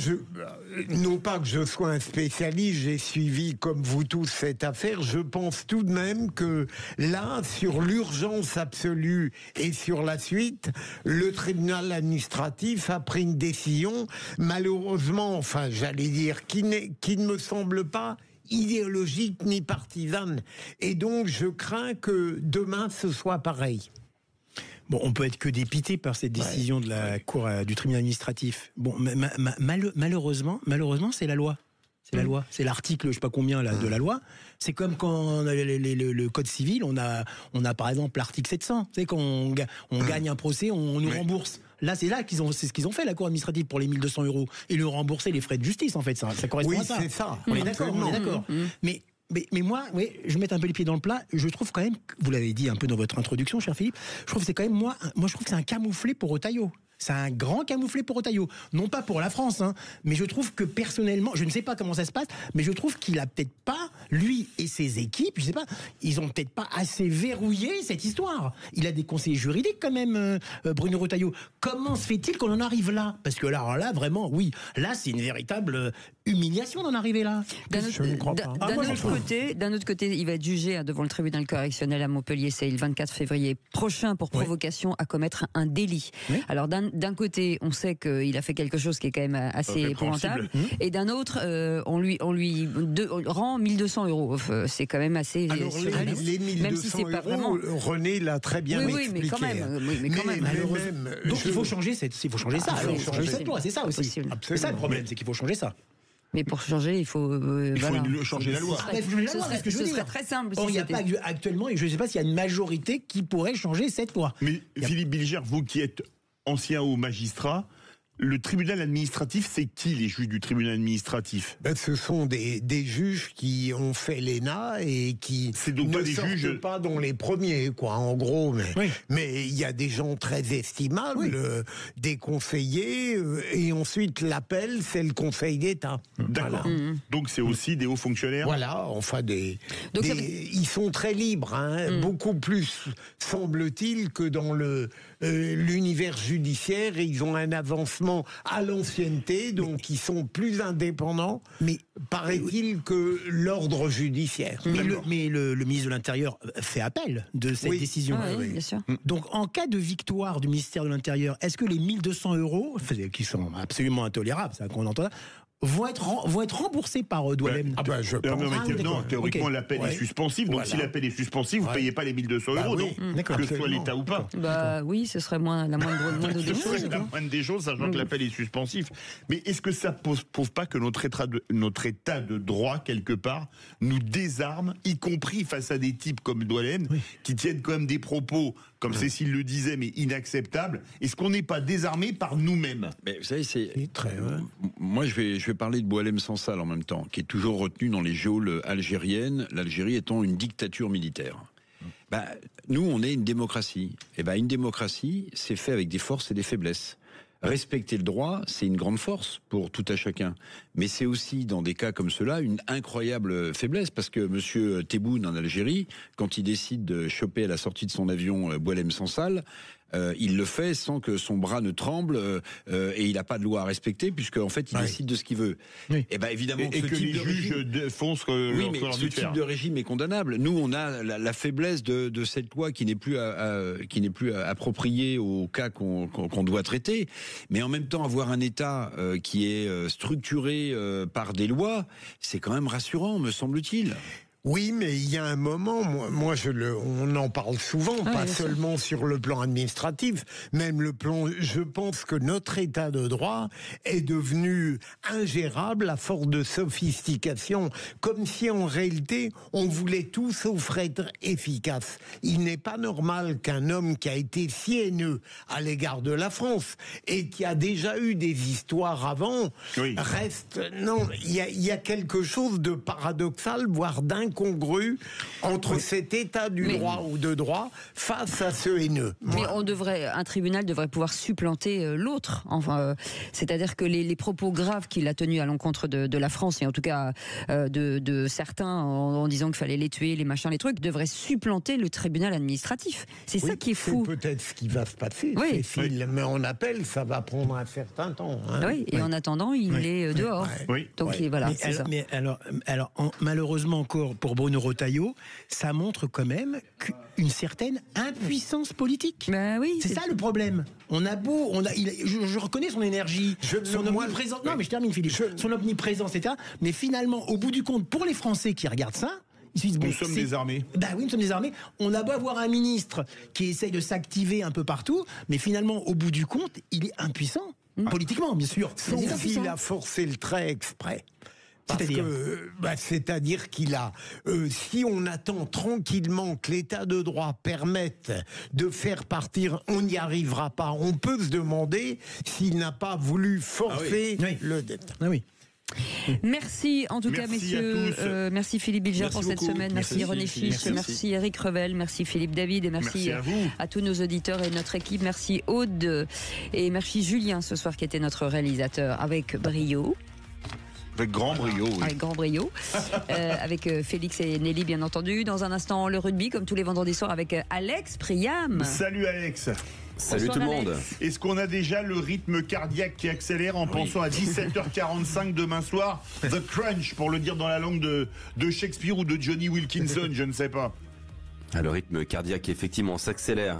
E: non pas que je sois un spécialiste, j'ai suivi comme vous tous cette affaire, je pense tout de même que là, sur l'urgence absolue et sur la suite, le tribunal administratif a pris une décision, malheureusement, enfin j'allais dire, qui ne me semble pas idéologique ni partisane. Et donc je crains que demain ce soit pareil.
D: Bon, on peut être que dépité par cette décision de la Cour du tribunal administratif. Bon, malheureusement, c'est la loi. C'est la loi. C'est l'article, je sais pas combien là, de la loi. C'est comme quand le code civil, on a par exemple l'article 700. C'est quand on gagne un procès, on nous rembourse. Là, c'est ce qu'ils ont fait, la Cour administrative, pour les 1 200 €. Ils nous remboursaient les frais de justice, en fait. Ça correspond à ça.
E: Oui, c'est ça.
D: On est d'accord. Mais moi, oui, je vais mettre un peu les pieds dans le plat. Je trouve quand même, vous l'avez dit un peu dans votre introduction, cher Philippe, je trouve que c'est quand même, moi je trouve que c'est un camouflet pour Retailleau. C'est un grand camouflet pour Retailleau. Non pas pour la France, mais je trouve que personnellement, je ne sais pas comment ça se passe, mais je trouve qu'il a peut-être pas, lui et ses équipes, je sais pas, ils ont peut-être pas assez verrouillé cette histoire. Il a des conseillers juridiques quand même, Bruno Retailleau. Comment se fait-il qu'on en arrive là? Parce que là, vraiment, oui, là, c'est une véritable humiliation d'en arriver là. D'un autre côté, il va être jugé devant le tribunal correctionnel à Montpellier, c'est le 24 février prochain, pour provocation à commettre un délit. Oui. Alors d'un côté, on sait qu'il a fait quelque chose qui est quand même assez épouvantable, et d'un autre, on lui rend 1 200 €. C'est quand même assez.
E: Alors les 1 200 €, vraiment... René l'a très bien expliqué.
B: Mais quand même.
D: Donc il faut changer ça. Il faut changer cette loi, c'est ça aussi. C'est ça le problème, c'est qu'il faut changer ça. Mais pour changer, il faut
C: changer la loi.
B: Ce serait très simple.
D: Or, il n'y a pas actuellement, et je ne sais pas s'il y a une majorité qui pourrait changer cette loi.
C: Mais Philippe Bilger, vous qui êtes ancien haut magistrat. Le tribunal administratif, c'est qui les juges du tribunal administratif?
E: Ce sont des juges qui ont fait l'ENA et qui
C: donc
E: ne
C: pas des
E: sortent
C: juges...
E: pas dans les premiers, quoi, en gros. Mais il y a des gens très estimables, des conseillers, et ensuite l'appel, c'est le Conseil d'État.
C: D'accord.
E: Voilà.
C: Donc c'est aussi des hauts fonctionnaires.
E: Voilà, enfin ils sont très libres, hein, beaucoup plus semble-t-il que dans l'univers judiciaire. Et ils ont un avancement à l'ancienneté, donc ils sont plus indépendants, mais paraît-il que l'ordre judiciaire.
D: Mais le ministre de l'Intérieur fait appel de cette décision.
B: Oui, bien sûr.
D: Donc en cas de victoire du ministère de l'Intérieur, est-ce que les 1 200 €, qui sont absolument intolérables, ça qu'on entend là, vont être remboursés par Doualem?
E: Je pense.
C: Non, théoriquement, l'appel est suspensif. Donc, si l'appel est suspensif, vous ne payez pas les 1 200 €, que ce soit l'État ou pas.
B: Oui, ce serait la moindre des choses.
C: La moindre des choses, sachant que l'appel est suspensif. Mais est-ce que ça prouve pas que notre état de droit, quelque part, nous désarme, y compris face à des types comme Doualem, qui tiennent quand même des propos, comme Cécile le disait, mais inacceptables? Est-ce qu'on n'est pas désarmé par nous-mêmes?
G: Mais vous savez, moi, je vais parler de Boualem Sansal en même temps, qui est toujours retenu dans les geôles algériennes, l'Algérie étant une dictature militaire. Nous, on est une démocratie. Et une démocratie, c'est fait avec des forces et des faiblesses. Respecter le droit, c'est une grande force pour tout à chacun. Mais c'est aussi, dans des cas comme cela, une incroyable faiblesse, parce que M. Tebboune, en Algérie, quand il décide de choper à la sortie de son avion Boualem Sansal, il le fait sans que son bras ne tremble, et il n'a pas de loi à respecter, puisque en fait il décide de ce qu'il veut. Et évidemment,
C: et que les juges font ce que
G: oui, mais ce type de régime est condamnable. Nous, on a la faiblesse de cette loi qui n'est plus appropriée au cas qu'on doit traiter. Mais en même temps, avoir un État qui est structuré par des lois, c'est quand même rassurant, me semble-t-il.
E: Oui, mais il y a un moment, on en parle souvent, pas seulement sur le plan administratif, même le plan. Je pense que notre état de droit est devenu ingérable à force de sophistication, comme si en réalité on voulait tout sauf être efficace. Il n'est pas normal qu'un homme qui a été si haineux à l'égard de la France et qui a déjà eu des histoires avant reste. Non, il y a quelque chose de paradoxal, voire d'incongru entre cet état du droit ou de droit face à ce haineux.
B: Mais un tribunal devrait pouvoir supplanter l'autre. Enfin, c'est-à-dire que les propos graves qu'il a tenus à l'encontre de la France, et en tout cas de certains, en disant qu'il fallait les tuer, les machins, les trucs, devraient supplanter le tribunal administratif. C'est ça qui est fou.
E: C'est peut-être ce qui va se passer, Cécile, mais on appelle, ça va prendre un certain temps.
B: En attendant, il est dehors. Donc voilà.
D: Mais alors, malheureusement encore, pour Bruno Retailleau, ça montre quand même une certaine impuissance politique. C'est ça le problème. Je reconnais son énergie, son omniprésence. Non, mais je termine, Philippe. Son omniprésence, etc. Mais finalement, au bout du compte, pour les Français qui regardent ça, ils se disent,
C: nous sommes désarmés.
D: Oui, nous sommes désarmés. On a beau avoir un ministre qui essaye de s'activer un peu partout, mais finalement, au bout du compte, il est impuissant. Politiquement, bien sûr.
E: Sauf qu'il a forcé le trait exprès. C'est-à-dire qu'il a, si on attend tranquillement que l'état de droit permette de faire partir, on n'y arrivera pas. On peut se demander s'il n'a pas voulu forcer le dette.
B: Merci en tout cas, messieurs. Merci Philippe Bilger pour cette semaine. Merci René Fiche, merci Eric Revel, merci Philippe David et merci à tous nos auditeurs et notre équipe. Merci Aude et merci Julien ce soir qui était notre réalisateur avec brio.
C: Avec grand brio, oui.
B: Avec grand brio. Avec Félix et Nelly, bien entendu. Dans un instant, le rugby, comme tous les vendredis soirs, avec Alex Priam.
C: Salut Alex.
H: Salut tout le monde.
C: Est-ce qu'on a déjà le rythme cardiaque qui accélère en pensant à 17h45 demain soir? The Crunch, pour le dire dans la langue de Shakespeare ou de Johnny Wilkinson, je ne sais pas.
H: Le rythme cardiaque effectivement s'accélère,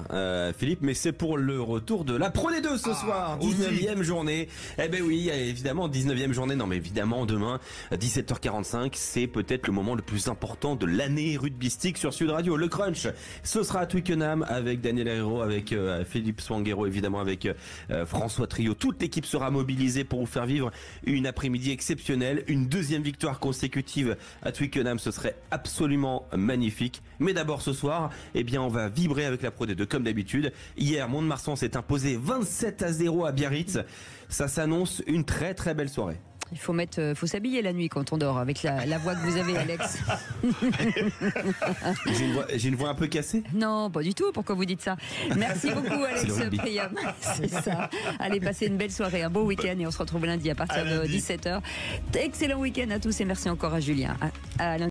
H: Philippe, mais c'est pour le retour de la Pro D2 ce soir, 19e journée. Eh ben oui, évidemment, 19e journée, non mais évidemment demain, 17h45, c'est peut-être le moment le plus important de l'année rugbystique sur Sud Radio. Le Crunch, ce sera à Twickenham avec Daniel Herrero, avec Philippe Swanguero, évidemment avec François Trio. Toute l'équipe sera mobilisée pour vous faire vivre une après-midi exceptionnelle, une deuxième victoire consécutive à Twickenham, ce serait absolument magnifique. Mais d'abord ce soir, soir, eh bien, on va vibrer avec la Pro D2 comme d'habitude. Hier, Mont-de-Marsan s'est imposé 27-0 à Biarritz. Ça s'annonce une très très belle soirée.
B: Il faut s'habiller la nuit quand on dort avec la voix que vous avez, Alex.
H: J'ai une voix un peu cassée?
B: Non, pas du tout. Pourquoi vous dites ça? Merci beaucoup, Alex Priam. C'est ça. Allez, passez une belle soirée, un beau week-end et on se retrouve lundi à partir de 17h. Excellent week-end à tous et merci encore à Julien. À lundi.